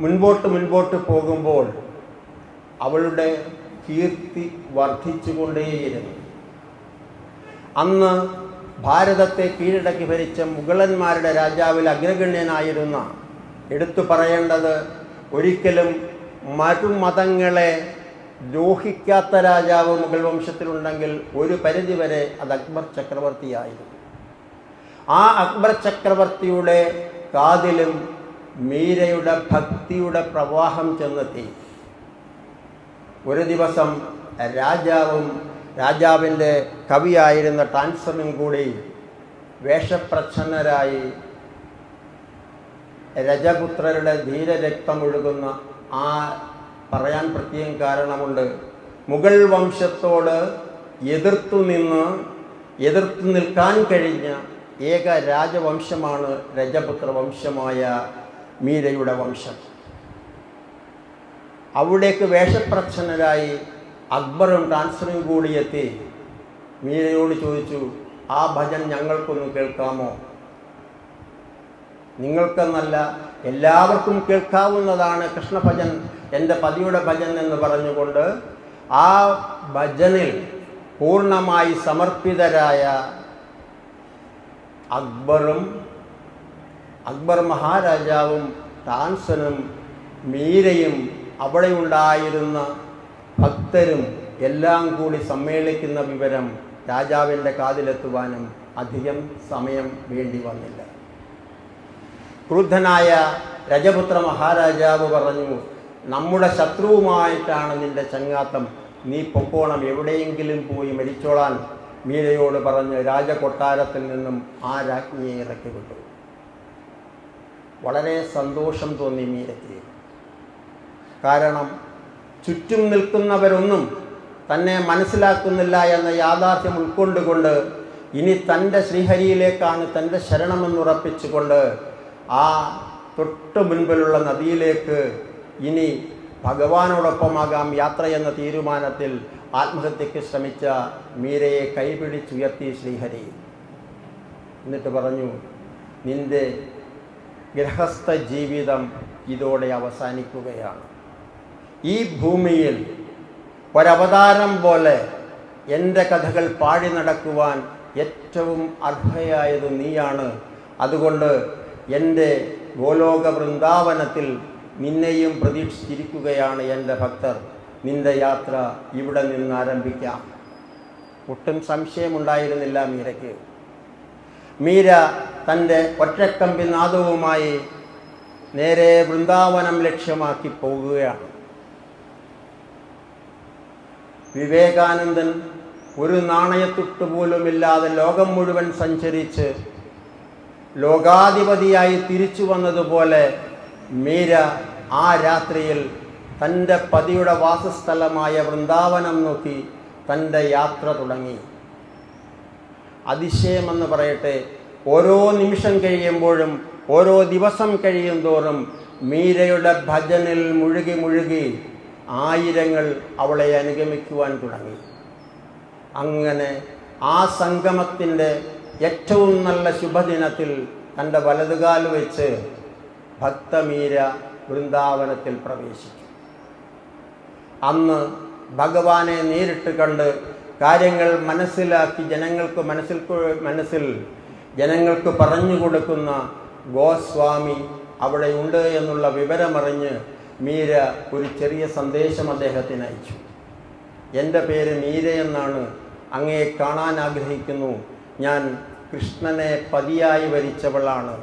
മുൻപോട്ട് പോകുമ്പോൾ അവളുടെ കീർത്തി വർദ്ധിച്ചുകൊണ്ടേയിരുന്നു. അന്ന് ഭാരതത്തെ കീഴടക്കി ഭരിച്ച മുഗളന്മാരുടെ രാജാവിൽ അഗ്രഗണ്യനായിരുന്ന, എടുത്തു പറയേണ്ടത്, ഒരിക്കലും മറുമതങ്ങളെ ദ്രോഹിക്കാത്ത രാജാവ് മുഗൾ വംശത്തിലുണ്ടെങ്കിൽ ഒരു പരിധിവരെ അത് അക്ബർ ചക്രവർത്തിയായിരുന്നു. ആ അക്ബർ ചക്രവർത്തിയുടെ കാതിലും മീരയുടെ ഭക്തിയുടെ പ്രവാഹം ചെന്നെത്തി. ഒരു ദിവസം രാജാവിൻ്റെ കവിയായിരുന്ന ടാൻസറും കൂടി വേഷപ്രച്ഛന്നരായി രജപുത്രരുടെ ധീരരക്തമൊഴുകുന്ന ആ പറയാൻ പ്രത്യേകം കാരണമുണ്ട്. മുഗൾ വംശത്തോട് എതിർത്തു നിൽക്കാൻ കഴിഞ്ഞ ഏക രാജവംശമാണ് രജപുത്ര വംശമായ മീരയുടെ വംശം. അവിടേക്ക് വേഷപ്രച്ഛന്നരായി അക്ബറും ടാൻസറും കൂടി എത്തി മീരയോട് ചോദിച്ചു, ആ ഭജൻ ഞങ്ങൾക്കൊന്ന് കേൾക്കാമോ? നിങ്ങൾക്കെന്നല്ല, എല്ലാവർക്കും കേൾക്കാവുന്നതാണ് കൃഷ്ണഭജൻ, എൻ്റെ പതിയുടെ ഭജൻ എന്ന് പറഞ്ഞുകൊണ്ട് ആ ഭജനിൽ പൂർണ്ണമായി സമർപ്പിതരായ അക്ബർ മഹാരാജാവും ടാൻസനും മീരയും അവിടെ ഉണ്ടായിരുന്ന ഭക്തരും എല്ലാം കൂടി സമ്മേളിക്കുന്ന വിവരം രാജാവിൻ്റെ കാതിലെത്തുവാനും അധികം സമയം വേണ്ടി വന്നില്ല. ക്രുദ്ധനായ രജപുത്ര മഹാരാജാവ് പറഞ്ഞു, നമ്മുടെ ശത്രുവുമായിട്ടാണ് നിന്റെ ചങ്ങാത്തം, നീ പൊക്കോണം, എവിടെയെങ്കിലും പോയി മരിച്ചോളാൻ മീരയോട് പറഞ്ഞ് രാജകൊട്ടാരത്തിൽ നിന്നും ആ രാജ്ഞിയെ ഇറക്കി വിട്ടു. വളരെ സന്തോഷം തോന്നി മീരയ്ക്ക്. കാരണം ചുറ്റും നിൽക്കുന്നവരൊന്നും തന്നെ മനസ്സിലാക്കുന്നില്ല എന്ന യാഥാർത്ഥ്യം ഉൾക്കൊണ്ടുകൊണ്ട് ഇനി തൻ്റെ ശ്രീഹരിയിലേക്കാണ് തൻ്റെ ശരണമെന്നുറപ്പിച്ചുകൊണ്ട് ആ തൊട്ട് മുൻപിലുള്ള നദിയിലേക്ക് ഇനി ഭഗവാനോടൊപ്പമാകാം യാത്ര എന്ന തീരുമാനത്തിൽ ആത്മഹത്യയ്ക്ക് ശ്രമിച്ച മീരയെ കൈപിടിച്ചുയർത്തി ശ്രീഹരി. എന്നിട്ട് പറഞ്ഞു, നിന്റെ ഗൃഹസ്ഥ ജീവിതം ഇതോടെ അവസാനിക്കുകയാണ്. ഈ ഭൂമിയിൽ ഒരവതാരം പോലെ എൻ്റെ കഥകൾ പാടി നടക്കുവാൻ ഏറ്റവും അർഹയായത് നീയാണ്. അതുകൊണ്ട് എൻ്റെ ഗോലോക വൃന്ദാവനത്തിൽ നിന്നെയും പ്രതീക്ഷിച്ചിരിക്കുകയാണ് എൻ്റെ ഭക്തർ. നിന്റെ യാത്ര ഇവിടെ നിന്ന് ആരംഭിക്കാം. ഒട്ടും സംശയമുണ്ടായിരുന്നില്ല മീരയ്ക്ക്. മീര തൻ്റെ ഒറ്റക്കമ്പി നാദവുമായി നേരെ വൃന്ദാവനം ലക്ഷ്യമാക്കി പോകുകയാണ്. വിവേകാനന്ദൻ ഒരു നാണയത്തുട്ട് പോലുമില്ലാതെ ലോകം മുഴുവൻ സഞ്ചരിച്ച് ലോകാധിപതിയായി തിരിച്ചു വന്നതുപോലെ മീര ആ രാത്രിയിൽ തൻ്റെ പതിയുടെ വാസസ്ഥലമായ വൃന്ദാവനം നോക്കി തൻ്റെ യാത്ര തുടങ്ങി. അതിശയമെന്ന് പറയട്ടെ, ഓരോ നിമിഷം കഴിയുമ്പോഴും ഓരോ ദിവസം കഴിയും തോറും മീരയുടെ ഭജനിൽ മുഴുകി മുഴുകി ആയിരങ്ങൾ അവളെ അനുഗമിക്കുവാൻ തുടങ്ങി. അങ്ങനെ ആ സംഗമത്തിൻ്റെ ഏറ്റവും നല്ല ശുഭദിനത്തിൽ തൻ്റെ വലതുകാൽ വെച്ച് ഭക്തമീര വൃന്ദാവനത്തിൽ പ്രവേശിച്ചു. അന്ന് ഭഗവാനെ നേരിട്ട് കണ്ട് കാര്യങ്ങൾ മനസ്സിലാക്കി ജനങ്ങൾക്ക് പറഞ്ഞു കൊടുക്കുന്ന ഗോസ്വാമി അവിടെ ഉണ്ട് എന്നുള്ള വിവരമറിഞ്ഞ് മീര ഒരു ചെറിയ സന്ദേശം അദ്ദേഹത്തിന് അയച്ചു. എൻ്റെ പേര് മീര എന്നാണ്, അങ്ങയെ കാണാൻ ആഗ്രഹിക്കുന്നു. ഞാൻ കൃഷ്ണനെ പതിയായി വരിച്ചവളാണ്.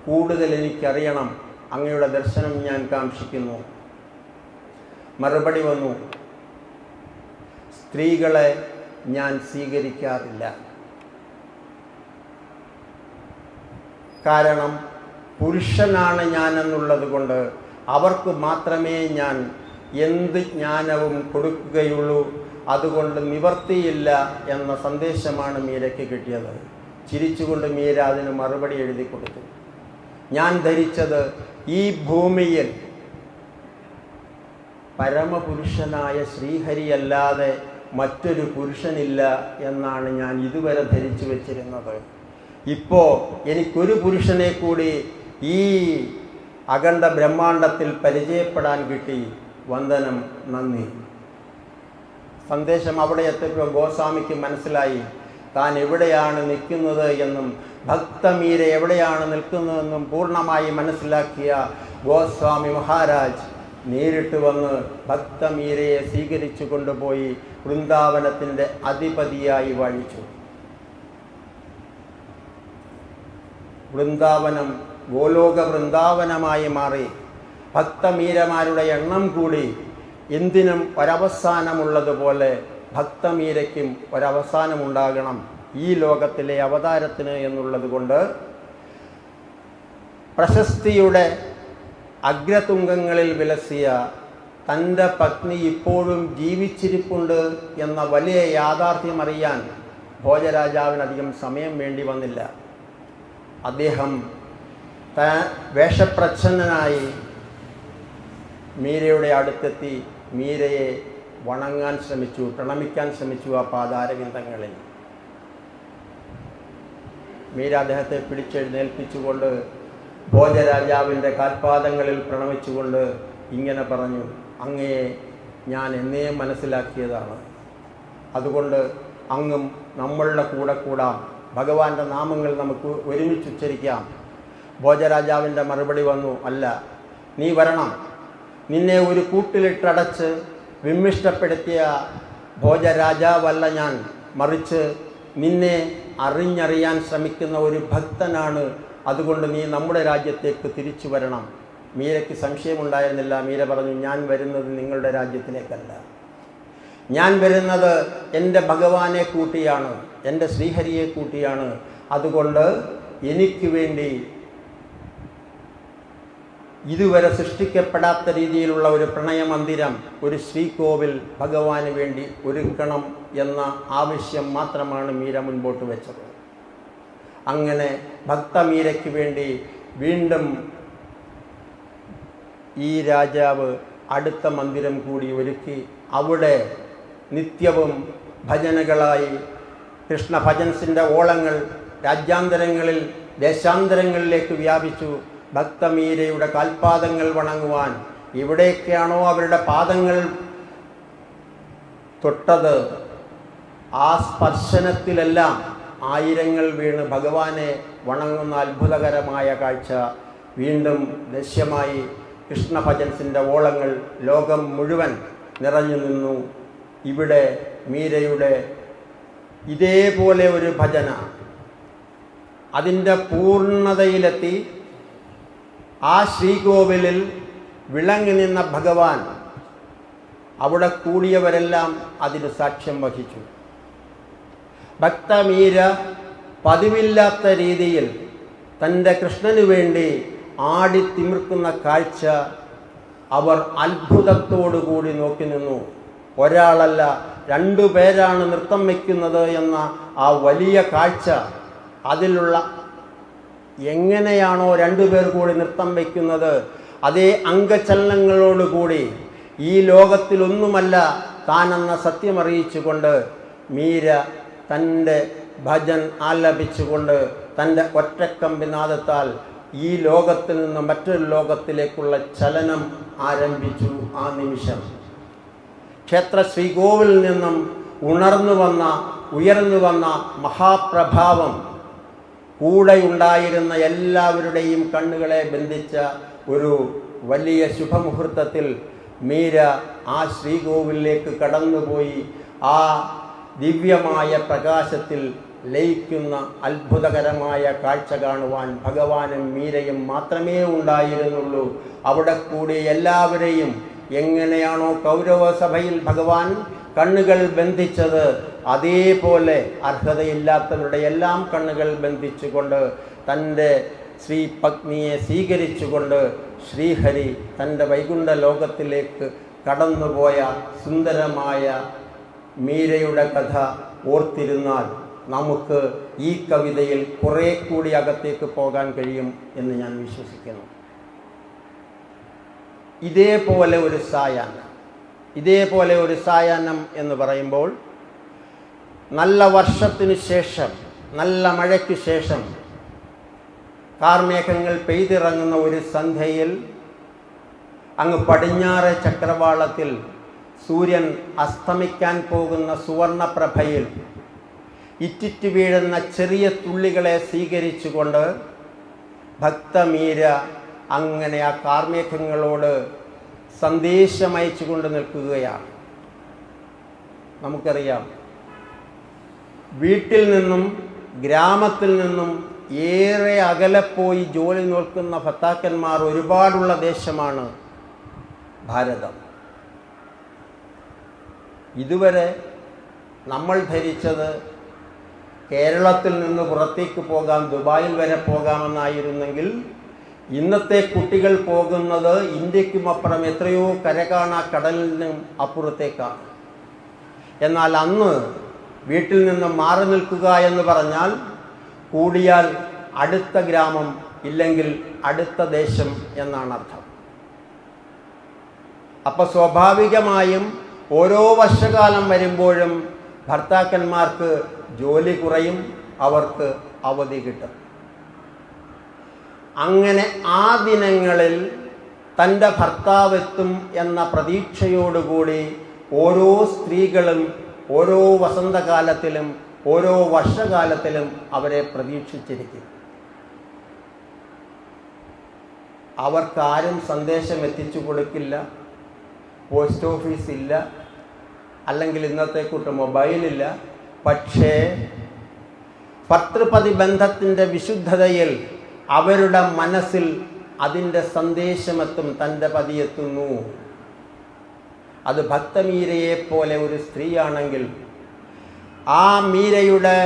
കൂടുതൽ എനിക്കറിയണം. അങ്ങയുടെ ദർശനം ഞാൻ കാംക്ഷിക്കുന്നു. മറുപടി വന്നു, സ്ത്രീകളെ ഞാൻ സ്വീകരിക്കാറില്ല. കാരണം പുരുഷനാണ് ഞാൻ എന്നുള്ളത് കൊണ്ട് അവർക്ക് മാത്രമേ ഞാൻ എന്ത് ജ്ഞാനവും കൊടുക്കുകയുള്ളൂ. അതുകൊണ്ട് നിവർത്തിയില്ല എന്ന സന്ദേശമാണ് മീരയ്ക്ക് കിട്ടിയത്. ചിരിച്ചുകൊണ്ട് മീര അതിന് മറുപടി എഴുതി കൊടുത്തു. ഞാൻ ധരിച്ചത് ഈ ഭൂമിയിൽ പരമപുരുഷനായ ശ്രീഹരിയല്ലാതെ മറ്റൊരു പുരുഷനില്ല എന്നാണ് ഞാൻ ഇതുവരെ ധരിച്ചു വച്ചിരുന്നത്. ഇപ്പോൾ എനിക്കൊരു പുരുഷനെ കൂടി ഈ അഖണ്ഡ ബ്രഹ്മാണ്ടത്തിൽ പരിചയപ്പെടാൻ കിട്ടി. വന്ദനം, നന്ദി. സന്ദേശം അവിടെ എത്തിയപ്പോൾ ഗോസ്വാമിക്ക് മനസ്സിലായി താൻ എവിടെയാണ് നിൽക്കുന്നത് എന്നും ഭക്തമീര എവിടെയാണ് നിൽക്കുന്നതെന്നും പൂർണ്ണമായി മനസ്സിലാക്കിയ ഗോസ്വാമി മഹാരാജ് നേരിട്ട് വന്ന് ഭക്തമീരയെ സ്വീകരിച്ചു കൊണ്ടുപോയി വൃന്ദാവനത്തിൻ്റെ അധിപതിയായി വാഴിച്ചു. വൃന്ദാവനം ഗോലോക വൃന്ദാവനമായി മാറി. ഭക്തമീരമാരുടെ എണ്ണം കൂടി. എന്തിനും ഒരവസാനമുള്ളതുപോലെ ഭക്തമീരയ്ക്കും ഒരവസാനമുണ്ടാകണം ഈ ലോകത്തിലെ അവതാരത്തിന് എന്നുള്ളത് കൊണ്ട് പ്രശസ്തിയുടെ അഗ്രതുംഗങ്ങളിൽ വിലസിയ തൻ്റെ പത്നി ഇപ്പോഴും ജീവിച്ചിരിപ്പുണ്ട് എന്ന വലിയ യാഥാർത്ഥ്യം അറിയാൻ ഭോജരാജാവിനധികം സമയം വേണ്ടി വന്നില്ല. അദ്ദേഹം വേഷപ്രച്ഛന്നനായി മീരയുടെ അടുത്തെത്തി മീരയെ വണങ്ങാൻ ശ്രമിച്ചു, പ്രണമിക്കാൻ ശ്രമിച്ചു ആ പാതാരവിന്ദങ്ങളിൽ. മീര അദ്ദേഹത്തെ പിടിച്ചെഴുന്നേൽപ്പിച്ചുകൊണ്ട് ഭോജരാജാവിൻ്റെ കാൽപാദങ്ങളിൽ പ്രണമിച്ചുകൊണ്ട് ഇങ്ങനെ പറഞ്ഞു, അങ്ങയെ ഞാൻ എന്നേ മനസ്സിലാക്കിയതാണ്. അതുകൊണ്ട് അങ്ങും നമ്മളുടെ കൂടെ കൂടാം. ഭഗവാന്റെ നാമങ്ങൾ നമുക്ക് ഒരുമിച്ച് ഉച്ചരിക്കാം. ഭോജരാജാവിൻ്റെ മറുപടി വന്നു, അല്ല, നീ വരണം. നിന്നെ ഒരു കൂട്ടിലിട്ടടച്ച് വിമ്മിഷ്ടപ്പെടുത്തിയ ഭോജരാജാവല്ല ഞാൻ, മറിച്ച് നിന്നെ അറിഞ്ഞറിയാൻ ശ്രമിക്കുന്ന ഒരു ഭക്തനാണ്. അതുകൊണ്ട് നീ നമ്മുടെ രാജ്യത്തേക്ക് തിരിച്ചു വരണം. മീരയ്ക്ക് സംശയമുണ്ടായിരുന്നില്ല. മീര പറഞ്ഞു, ഞാൻ വരുന്നത് നിങ്ങളുടെ രാജ്യത്തിലേക്കല്ല, ഞാൻ വരുന്നത് എൻ്റെ ഭഗവാനെ കൂട്ടിയാണ്, എൻ്റെ ശ്രീഹരിയെ കൂട്ടിയാണ്. അതുകൊണ്ട് എനിക്ക് വേണ്ടി ഇതുവരെ സൃഷ്ടിക്കപ്പെടാത്ത രീതിയിലുള്ള ഒരു പ്രണയമന്ദിരം, ഒരു ശ്രീകോവിൽ ഭഗവാന് വേണ്ടി ഒരുക്കണം എന്ന ആവശ്യം മാത്രമാണ് മീര മുൻപോട്ട് വെച്ചത്. അങ്ങനെ ഭക്തമീരയ്ക്ക് വേണ്ടി വീണ്ടും ഈ രാജാവ് അടുത്ത മന്ദിരം കൂടി ഒരുക്കി. അവിടെ നിത്യവും ഭജനകളായി കൃഷ്ണ ഭജൻസിൻ്റെ ഓളങ്ങൾ രാജ്യാന്തരങ്ങളിൽ ദേശാന്തരങ്ങളിലേക്ക് വ്യാപിച്ചു. ഭക്തമീരയുടെ കാൽപാദങ്ങൾ വണങ്ങുവാൻ എവിടേക്കാണോ അവരുടെ പാദങ്ങൾ തൊട്ടത് ആ സ്പർശനത്തിലെല്ലാം ആയിരങ്ങൾ വീണ് ഭഗവാനെ വണങ്ങുന്ന അത്ഭുതകരമായ കാഴ്ച വീണ്ടും ദൃശ്യമായി. കൃഷ്ണ ഭജൻസിൻ്റെ ഓളങ്ങൾ ലോകം മുഴുവൻ നിറഞ്ഞു നിന്നു. ഇവിടെ മീരയുടെ ഇതേപോലെ ഒരു ഭജന അതിൻ്റെ പൂർണ്ണതയിലെത്തി. ആ ശ്രീകോവിലിൽ വിളങ്ങി നിന്ന ഭഗവാൻ അവിടെ കൂടിയവരെല്ലാം അതിന് സാക്ഷ്യം വഹിച്ചു. ഭക്തമീര പതിവില്ലാത്ത രീതിയിൽ തൻ്റെ കൃഷ്ണനു വേണ്ടി ആടിത്തിമിർക്കുന്ന കാഴ്ച അവർ അത്ഭുതത്തോടുകൂടി നോക്കി നിന്നു. ഒരാളല്ല, 2 പേരാണ് നൃത്തം വയ്ക്കുന്നത് എന്ന ആ വലിയ കാഴ്ച, അതിലുള്ള എങ്ങനെയാണോ 2 പേർ കൂടി നൃത്തം വയ്ക്കുന്നത് അതേ അംഗചലനങ്ങളോടുകൂടി ഈ ലോകത്തിലൊന്നുമല്ല താനെന്ന സത്യമറിയിച്ചുകൊണ്ട് മീര തൻ്റെ ഭജൻ ആലപിച്ചുകൊണ്ട് തൻ്റെ ഒറ്റക്കമ്പിനാദത്താൽ ഈ ലോകത്തിൽ നിന്ന് മറ്റൊരു ലോകത്തിലേക്കുള്ള ചലനം ആരംഭിച്ചു. ആ നിമിഷം ക്ഷേത്ര ശ്രീകോവിലിൽ നിന്നും ഉയർന്നു വന്ന മഹാപ്രഭാവം കൂടെയുണ്ടായിരുന്ന എല്ലാവരുടെയും കണ്ണുകളെ ബന്ധിച്ച ഒരു വലിയ ശുഭമുഹൂർത്തത്തിൽ മീര ആ ശ്രീകോവിലേക്ക് കടന്നുപോയി. ആ ദിവ്യമായ പ്രകാശത്തിൽ ലയിക്കുന്ന അത്ഭുതകരമായ കാഴ്ച കാണുവാൻ ഭഗവാനും മീരയും മാത്രമേ ഉണ്ടായിരുന്നുള്ളൂ. അവിടെ കൂടി എല്ലാവരെയും എങ്ങനെയാണോ കൗരവസഭയിൽ ഭഗവാൻ കണ്ണുകൾ ബന്ധിച്ചത് അതേപോലെ അർഹതയില്ലാത്തവരുടെ എല്ലാം കണ്ണുകൾ ബന്ധിച്ചുകൊണ്ട് തൻ്റെ ശ്രീ പത്നിയെ സ്വീകരിച്ചുകൊണ്ട് ശ്രീഹരി തൻ്റെ വൈകുണ്ഠ ലോകത്തിലേക്ക് കടന്നുപോയ സുന്ദരമായ മീരയുടെ കഥ ഓർത്തിരുന്നാൽ നമുക്ക് ഈ കവിതയിൽ കുറേ കൂടി അകത്തേക്ക് പോകാൻ കഴിയും എന്ന് ഞാൻ വിശ്വസിക്കുന്നു. ഇതേപോലെ ഒരു സായാഹ്നം എന്ന് പറയുമ്പോൾ നല്ല വർഷത്തിനു ശേഷം, നല്ല മഴയ്ക്ക് ശേഷം കാർമേഘങ്ങൾ പെയ്തിറങ്ങുന്ന ഒരു സന്ധ്യയിൽ അങ്ങ് പടിഞ്ഞാറ് ചക്രവാളത്തിൽ സൂര്യൻ അസ്തമിക്കാൻ പോകുന്ന സുവർണപ്രഭയിൽ ഇറ്റിറ്റ് വീഴുന്ന ചെറിയ തുള്ളികളെ സ്വീകരിച്ചുകൊണ്ട് ഭക്തമീര അങ്ങനെ ആ കാർമേഘങ്ങളോട് സന്ദേശമയച്ചുകൊണ്ട് നിൽക്കുകയാണ്. നമുക്കറിയാം, വീട്ടിൽ നിന്നും ഗ്രാമത്തിൽ നിന്നും ഏറെ അകലെ പോയി ജോലി നോക്കുന്ന ഭർത്താക്കന്മാർ ഒരുപാടുള്ള ദേശമാണ് ഭാരതം. ഇതുവരെ നമ്മൾ ധരിച്ചത് കേരളത്തിൽ നിന്ന് പുറത്തേക്ക് പോകാം, ദുബായിൽ വരെ പോകാമെന്നായിരുന്നെങ്കിൽ ഇന്നത്തെ കുട്ടികൾ പോകുന്നത് ഇന്ത്യക്കുമപ്പുറം എത്രയോ കരകാണാ കടലിനും അപ്പുറത്തേക്കാണ്. എന്നാൽ അന്ന് വീട്ടിൽ നിന്ന് മാറി നിൽക്കുക എന്ന് പറഞ്ഞാൽ കൂടിയാൽ അടുത്ത ഗ്രാമം, ഇല്ലെങ്കിൽ അടുത്ത ദേശം എന്നാണ് അർത്ഥം. അപ്പോൾ സ്വാഭാവികമായും ഓരോ വർഷകാലം വരുമ്പോഴും ഭർത്താക്കന്മാർക്ക് ജോലി കുറയും, അവർക്ക് അവധി കിട്ടും. അങ്ങനെ ആ ദിനങ്ങളിൽ തൻ്റെ ഭർത്താവെത്തും എന്ന പ്രതീക്ഷയോടുകൂടി ഓരോ സ്ത്രീകളും ഓരോ വസന്തകാലത്തിലും ഓരോ വർഷകാലത്തിലും അവരെ പ്രതീക്ഷിച്ചിരിക്കും. അവർക്കാരും സന്ദേശം എത്തിച്ചു കൊടുക്കില്ല, പോസ്റ്റ് ഓഫീസ് ഇല്ല, അല്ലെങ്കിൽ ഇന്നത്തെ കൂട്ട് മൊബൈലില്ല. പക്ഷേ ഭർതൃപതി ബന്ധത്തിൻ്റെ വിശുദ്ധതയിൽ അവരുടെ മനസ്സിൽ അതിൻ്റെ സന്ദേശമെത്തും, തൻ്റെ പതിയെത്തുന്നു. അത് ഭക്തമീരയെ പോലെ ഒരു സ്ത്രീയാണെങ്കിൽ, ആ മീരയുടെ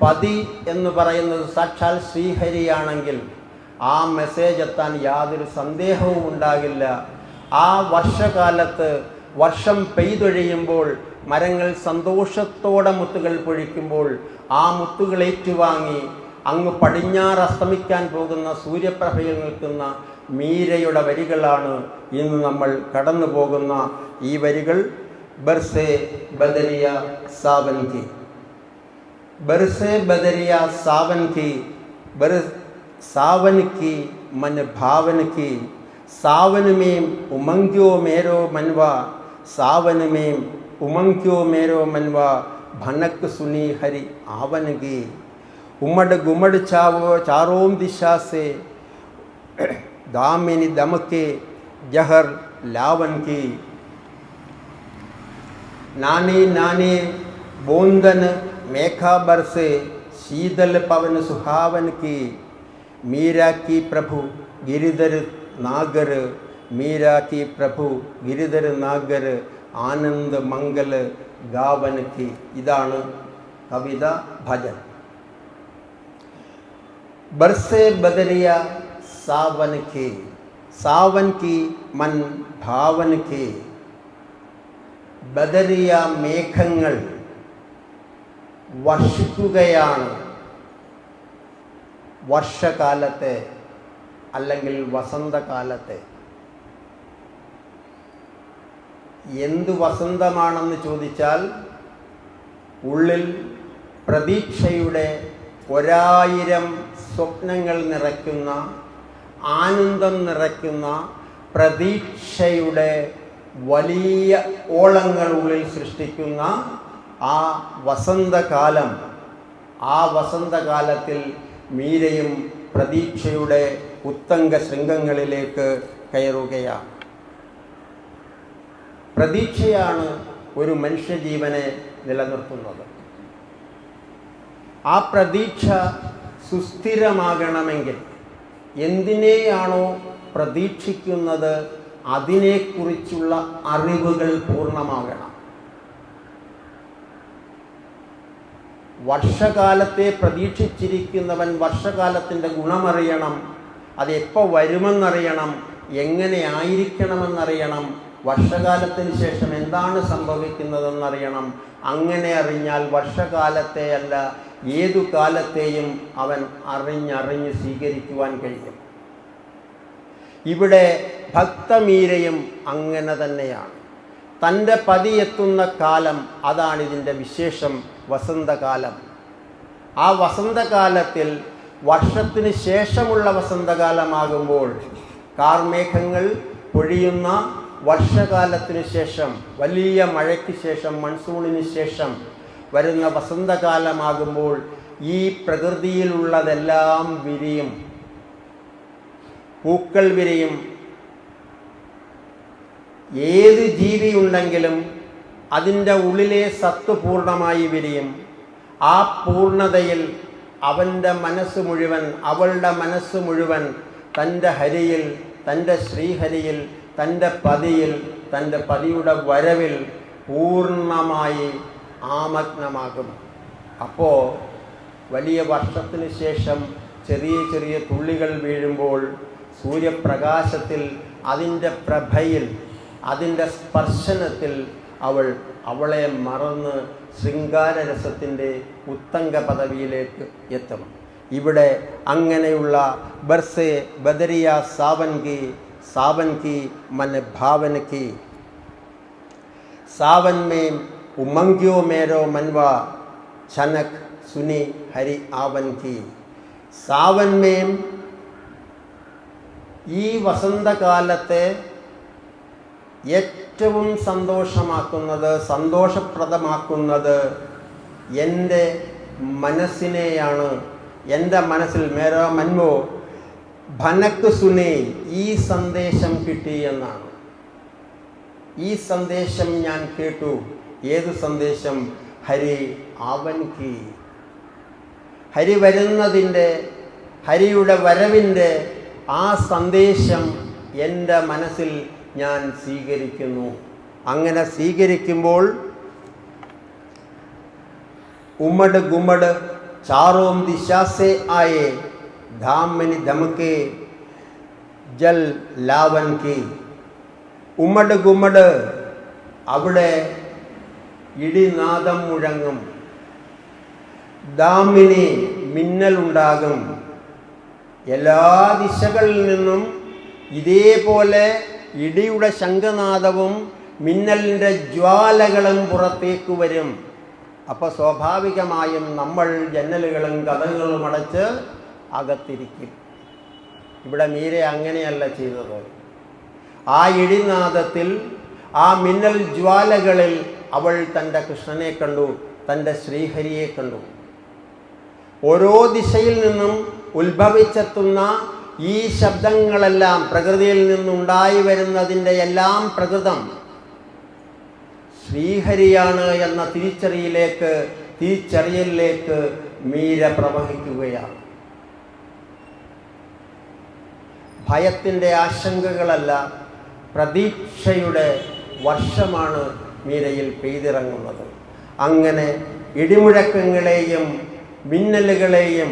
പതി എന്ന് പറയുന്നത് സാക്ഷാൽ ശ്രീഹരിയാണെങ്കിൽ ആ മെസ്സേജ് എത്താൻ യാതൊരു സന്ദേഹവും ഉണ്ടാകില്ല. ആ വർഷകാലത്ത് വർഷം പെയ്തൊഴിയുമ്പോൾ മരങ്ങൾ സന്തോഷത്തോടെ മുത്തുകൾ പൊഴിക്കുമ്പോൾ ആ മുത്തുകൾ ഏറ്റുവാങ്ങി അങ്ങ് പടിഞ്ഞാറ് അസ്തമിക്കാൻ പോകുന്ന സൂര്യപ്രഭയിൽ നിൽക്കുന്ന മീരയുടെ വരികളാണ് ഇന്ന് നമ്മൾ കടന്നു പോകുന്ന ഈ വരികൾ. ബർസേ ബദരിയ സാവൻ കി, ബർസേ ബദരിയ സാവൻ കി, सावन की मन भावन की, सावन में उमंग्यो मेरो मनवा, सावन में उमंग्यो मेरो मनवा, भनक सुनी हरि आवन की, उमड़ गुमड़ चारों दिशा से दामिनी दमके जहर लावन की, नानी नानी बूंदन मेघा बरसे शीतल पवन सुहावन की, मीरा की प्रभु गिरिधर नागर, मीरा की प्रभु गिरिधर नागर, ആനന്ദ് മംഗൽ ഗാവൻ കി. ഇതാണ് കവിത ഭജൻ. ബർസെ ബദരിയ സാവൻ കി, സാവൻ കി മൻ ഭാവൻ കി. ബദരിയ മേഘങ്ങൾ വർഷിക്കുകയാണ് വർഷകാലത്തെ അല്ലെങ്കിൽ വസന്തകാലത്തെ. എന്തു വസന്തമാണെന്ന് ചോദിച്ചാൽ ഉള്ളിൽ പ്രതീക്ഷയുടെ 1000 സ്വപ്നങ്ങൾ നിറയ്ക്കുന്ന, ആനന്ദം നിറയ്ക്കുന്ന, പ്രതീക്ഷയുടെ വലിയ ഓളങ്ങൾ ഉള്ളിൽ സൃഷ്ടിക്കുന്ന ആ വസന്തകാലം. ആ വസന്തകാലത്തിൽ മീരയും പ്രതീക്ഷയുടെ ഉത്തംഗ ശൃംഗങ്ങളിലേക്ക് കയറുകയാണ്. പ്രതീക്ഷയാണ് ഒരു മനുഷ്യജീവനെ നിലനിർത്തുന്നത്. ആ പ്രതീക്ഷ സുസ്ഥിരമാകണമെങ്കിൽ എന്തിനെയാണോ പ്രതീക്ഷിക്കുന്നത് അതിനെക്കുറിച്ചുള്ള അറിവുകൾ പൂർണ്ണമാകണം. വർഷകാലത്തെ പ്രതീക്ഷിച്ചിരിക്കുന്നവൻ വർഷകാലത്തിൻ്റെ ഗുണമറിയണം, അതെപ്പോൾ വരുമെന്നറിയണം, എങ്ങനെ ആയിരിക്കണമെന്നറിയണം, വർഷകാലത്തിന് ശേഷം എന്താണ് സംഭവിക്കുന്നതെന്നറിയണം. അങ്ങനെ അറിഞ്ഞാൽ വർഷകാലത്തെ അല്ല ഏതു കാലത്തെയും അവൻ അറിഞ്ഞറിഞ്ഞ് സ്വീകരിക്കുവാൻ കഴിയും. ഇവിടെ ഭക്തമീരയും അങ്ങനെ തന്നെയാണ്. തൻ്റെ പതിയെത്തുന്ന കാലം, അതാണിതിൻ്റെ വിശേഷം, വസന്തകാലം. ആ വസന്തകാലത്തിൽ വർഷത്തിന് ശേഷമുള്ള വസന്തകാലമാകുമ്പോൾ, കാർമേഘങ്ങൾ പൊഴിയുന്ന വർഷകാലത്തിന് ശേഷം, വലിയ മഴയ്ക്ക് ശേഷം, മൺസൂണിന് ശേഷം വരുന്ന വസന്തകാലമാകുമ്പോൾ ഈ പ്രകൃതിയിലുള്ളതെല്ലാം വിരിയും, പൂക്കൾ വിരിയും. ഏത് ജീവിയുണ്ടെങ്കിലും അതിൻ്റെ ഉള്ളിലെ സത്ത് പൂർണ്ണമായി വിരിയും. ആ പൂർണ്ണതയിൽ അവൻ്റെ മനസ്സ് മുഴുവൻ, അവളുടെ മനസ്സ് മുഴുവൻ തൻ്റെ ഹരിയിൽ, തൻ്റെ ശ്രീഹരിയിൽ, തൻ്റെ പതിയിൽ, തൻ്റെ പതിയുടെ വരവിൽ പൂർണ്ണമായി ആമഗ്നമാകും. അപ്പോൾ വലിയ വർഷത്തിന് ശേഷം ചെറിയ ചെറിയ തുള്ളികൾ വീഴുമ്പോൾ സൂര്യപ്രകാശത്തിൽ, അതിൻ്റെ പ്രഭയിൽ, അതിൻ്റെ സ്പർശനത്തിൽ അവളെ മറന്ന് ശൃംഗാരരസത്തിൻ്റെ ഉത്തംഗ പദവിയിലേക്ക് എത്തും. ഇവിടെ അങ്ങനെയുള്ള ബർസെ ബദരിയ സാവൻ കി, सावन की मन भावन की. सावन में उमंग्यो मेरो मनवा, छनक सुनी हरि आवन की. सावन में ഈ വസന്തകാലത്തെ ഏറ്റവും സന്തോഷപ്രദമാക്കുന്നത് എൻ്റെ മനസ്സിനെയാണ്. എൻ്റെ മനസ്സിൽ മേരോ മൻമോ ഭനക്ക് സുനേ, ഈ സന്ദേശം കിട്ടി എന്നാണ്. ഈ സന്ദേശം ഞാൻ കേട്ടു. ഏത് സന്ദേശം? ഹരി ആവൻ കി. ഹരി വരുന്നതിൻ്റെ, ഹരിയുടെ വരവിൻ്റെ ആ സന്ദേശം എൻ്റെ മനസ്സിൽ ഞാൻ സ്വീകരിക്കുന്നു. അങ്ങനെ സ്വീകരിക്കുമ്പോൾ ഉമ്മട് ഗുമ്മട് ചാരോം ദിശാസെ ആയേ, ധാമിനി ധമക്കെ ജൽ ലാവൻ കി. ഉമ്മട് ഗുമ്മട്, അവിടെ ഇടിനാദം മുഴങ്ങും. ധാമിനി, മിന്നലുണ്ടാകും. എല്ലാ ദിശകളിൽ നിന്നും ഇതേപോലെ ഇടിയുടെ ശംഖനാദവും മിന്നലിൻ്റെ ജ്വാലകളും പുറത്തേക്ക് വരും. അപ്പോൾ സ്വാഭാവികമായും നമ്മൾ ജന്നലുകളും കതകുകളും അടച്ച് അകത്തിരിക്കും. ഇവിടെ മീര അങ്ങനെയല്ല ചെയ്തത്. ആ ഇടിനാദത്തിൽ, ആ മിന്നൽ ജ്വാലകളിൽ അവൾ തൻ്റെ കൃഷ്ണനെ കണ്ടു, തൻ്റെ ശ്രീഹരിയെ കണ്ടു. ഓരോ ദിശയിൽ നിന്നും ഉത്ഭവിച്ചെത്തുന്ന ഈ ശബ്ദങ്ങളെല്ലാം പ്രകൃതിയിൽ നിന്നുണ്ടായി വരുന്നതിൻ്റെ എല്ലാം പ്രകൃതം ശ്രീഹരിയാണ് എന്ന തിരിച്ചറിയലിലേക്ക് മീര പ്രവഹിക്കുകയാണ്. ഭയത്തിൻ്റെ ആശങ്കകളല്ല, പ്രതീക്ഷയുടെ വർഷമാണ് മീരയിൽ പെയ്തിറങ്ങുന്നത്. അങ്ങനെ ഇടിമുഴക്കങ്ങളെയും മിന്നലുകളെയും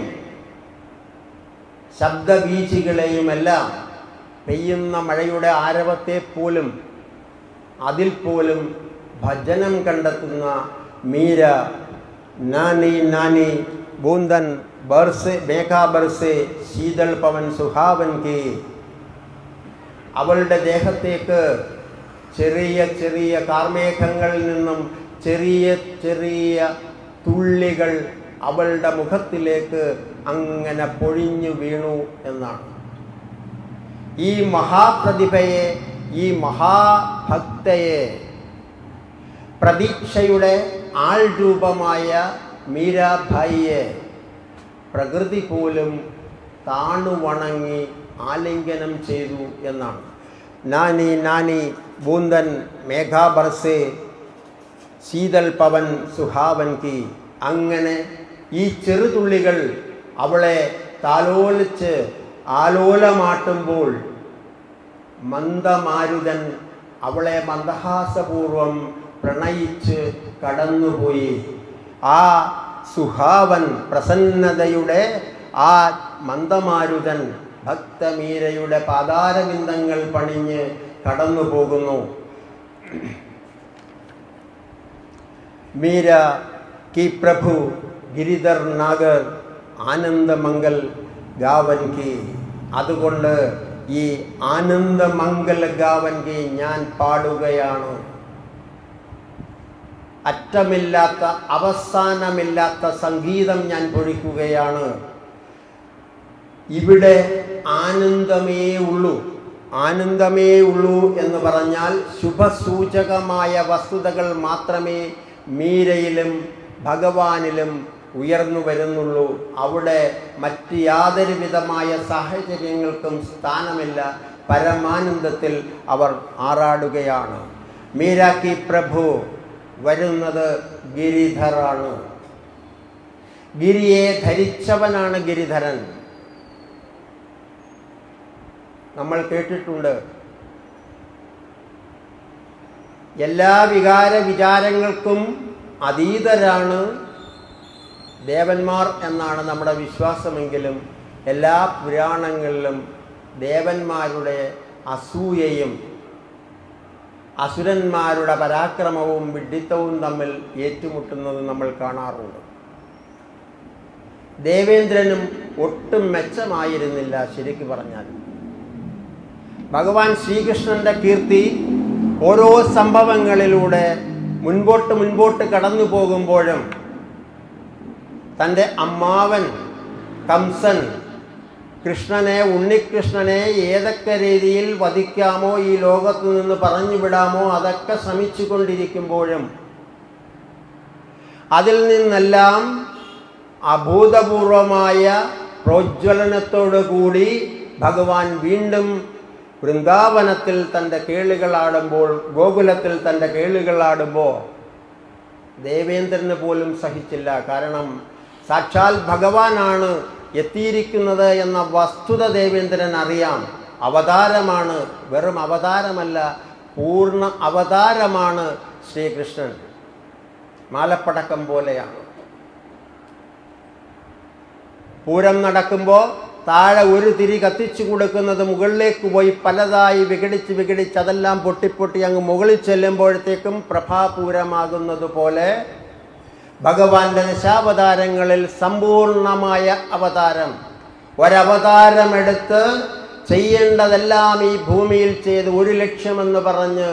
ശബ്ദവീചികളെയുമെല്ലാം, പെയ്യുന്ന മഴയുടെ ആരവത്തെ പോലും അതിൽ പോലും ഭജനം കണ്ടെത്തുന്ന മീര നാനി നാനി ബൂന്ദൻ ബർസെ മേഘാ ബർസെ ശീതൾ പവൻ സുഹാവൻ കി, അവളുടെ ദേഹത്തേക്ക് ചെറിയ ചെറിയ കാർമേഘങ്ങളിൽ നിന്നും ചെറിയ ചെറിയ തുള്ളികൾ അവളുടെ മുഖത്തിലേക്ക് അങ്ങനെ പൊഴിഞ്ഞു വീണു എന്നാണ്. ഈ മഹാപ്രതിഭയെ, ഈ മഹാഭക്തയെ, പ്രതീക്ഷയുടെ ആൾ രൂപമായ മീരാഭായിയെ പ്രകൃതി പോലും താണു വണങ്ങി ആലിംഗനം ചെയ്തു എന്നാണ്. നാനി നാനി ബൂന്ദൻ മേഘാ ബർസെ ശീതൾ പവൻ സുഹാവൻ കി, അങ്ങനെ ഈ ചെറുതുള്ളികൾ അവളെ താലോലിച്ച് ആലോലമാട്ടുമ്പോൾ മന്ദമാരുതൻ അവളെ മന്ദഹാസപൂർവം പ്രണയിച്ച് കടന്നുപോയി. ആ സുഹാവൻ, പ്രസന്നതയുടെ ആ മന്ദമാരുതൻ ഭക്തമീരയുടെ പാതാരബിന്ദങ്ങൾ പണിഞ്ഞ് കടന്നു പോകുന്നു. മീര കി പ്രഭു ഗിരിധർ നാഗർ ആനന്ദമംഗൽ ഗാവൻ കി, അതുകൊണ്ട് ഈ ആനന്ദമംഗൽ ഗാവൻ കി ഞാൻ പാടുകയാണ്. അറ്റമില്ലാത്ത അവസാനമില്ലാത്ത സംഗീതം ഞാൻ പൊഴിക്കുകയാണ്. ഇവിടെ ആനന്ദമേ ഉള്ളൂ. ആനന്ദമേ ഉള്ളൂ എന്ന് പറഞ്ഞാൽ ശുഭസൂചകമായ വസ്തുതകൾ മാത്രമേ മീരയിലും ഭഗവാനിലും ഉയർന്നു വരുന്നുള്ളൂ. അവിടെ മറ്റ് യാതൊരു വിധമായ സാഹചര്യങ്ങൾക്കും സ്ഥാനമില്ല. പരമാനന്ദത്തിൽ അവർ ആറാടുകയാണ്. മീര കി പ്രഭു വരുന്നത് ഗിരിധറാണ്. ഗിരിയെ ധരിച്ചവനാണ് ഗിരിധരൻ. നമ്മൾ കേട്ടിട്ടുണ്ട്, എല്ലാ വിചാരങ്ങൾക്കും അതീതരാണ് ദേവന്മാർ എന്നാണ് നമ്മുടെ വിശ്വാസമെങ്കിലും എല്ലാ പുരാണങ്ങളിലും ദേവന്മാരുടെ അസൂയയും അസുരന്മാരുടെ പരാക്രമവും വിഡ്ഢിത്തവും തമ്മിൽ ഏറ്റുമുട്ടുന്നത് നമ്മൾ കാണാറുണ്ട്. ദേവേന്ദ്രനും ഒട്ടും മെച്ചമായിരുന്നില്ല. ശരിക്കു പറഞ്ഞാൽ ഭഗവാൻ ശ്രീകൃഷ്ണന്റെ കീർത്തി ഓരോ സംഭവങ്ങളിലൂടെ മുൻപോട്ട് കടന്നു പോകുമ്പോഴും തൻ്റെ അമ്മാവൻ കംസൻ ഉണ്ണികൃഷ്ണനെ ഏതൊക്കെ രീതിയിൽ വധിക്കാമോ, ഈ ലോകത്തു നിന്ന് പറഞ്ഞു വിടാമോ, അതൊക്കെ ശ്രമിച്ചു കൊണ്ടിരിക്കുമ്പോഴും അതിൽ നിന്നെല്ലാം അഭൂതപൂർവമായ പ്രോജ്വലനത്തോടു കൂടി ഭഗവാൻ വീണ്ടും വൃന്ദാവനത്തിൽ തൻ്റെ കേളികളാടുമ്പോൾ, ഗോകുലത്തിൽ തൻ്റെ കേളികളാടുമ്പോൾ ദേവേന്ദ്രന് പോലും സഹിച്ചില്ല. കാരണം സാക്ഷാൽ ഭഗവാനാണ് എത്തിയിരിക്കുന്നത് എന്ന വസ്തുത ദേവേന്ദ്രൻ അറിയാം. അവതാരമാണ്, വെറും അവതാരമല്ല, പൂർണ്ണ അവതാരമാണ് ശ്രീകൃഷ്ണൻ. മാലപ്പടക്കം പോലെയാണ്. പൂരം നടക്കുമ്പോൾ താഴെ ഒരു തിരി കത്തിച്ചു കൊടുക്കുന്നത് മുകളിലേക്ക് പോയി പലതായി വിഘടിച്ച് അതെല്ലാം പൊട്ടി അങ്ങ് മുകളിൽ ചെല്ലുമ്പോഴത്തേക്കും പ്രഭാപൂരമാകുന്നത് പോലെ ഭഗവാന്റെ ദശാവതാരങ്ങളിൽ സമ്പൂർണമായ അവതാരം. ഒരവതാരമെടുത്ത് ചെയ്യേണ്ടതെല്ലാം ഈ ഭൂമിയിൽ ചെയ്ത് 1 ലക്ഷ്യമെന്ന് പറഞ്ഞ്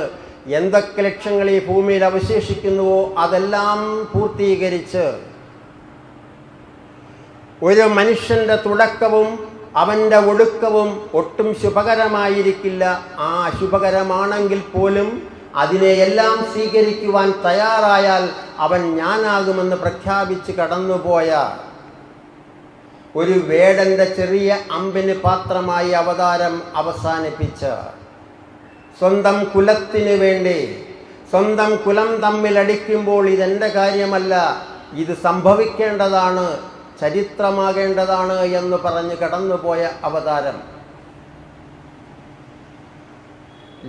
എന്തൊക്കെ ലക്ഷ്യങ്ങൾ ഈ ഭൂമിയിൽ അവശേഷിക്കുന്നുവോ അതെല്ലാം പൂർത്തീകരിച്ച് ഒരു മനുഷ്യൻ്റെ തുടക്കവും അവൻ്റെ ഒടുക്കവും ഒട്ടും ശുഭകരമായിരിക്കില്ല. ആ അശുഭകരമാണെങ്കിൽ പോലും അതിനെയെല്ലാം സ്വീകരിക്കുവാൻ തയ്യാറായാൽ അവൻ ഞാനാകുമെന്ന് പ്രഖ്യാപിച്ച് കടന്നുപോയ ഒരു വേടൻ്റെ ചെറിയ അമ്പിന് പാത്രമായി അവതാരം അവസാനിപ്പിച്ച, സ്വന്തം കുലത്തിന് വേണ്ടി, സ്വന്തം കുലം തമ്മിലടിക്കുമ്പോൾ ഇതെൻ്റെ കാര്യമല്ല, ഇത് സംഭവിക്കേണ്ടതാണ്, ചരിത്രമാകേണ്ടതാണ് എന്ന് പറഞ്ഞ് കടന്നുപോയ അവതാരം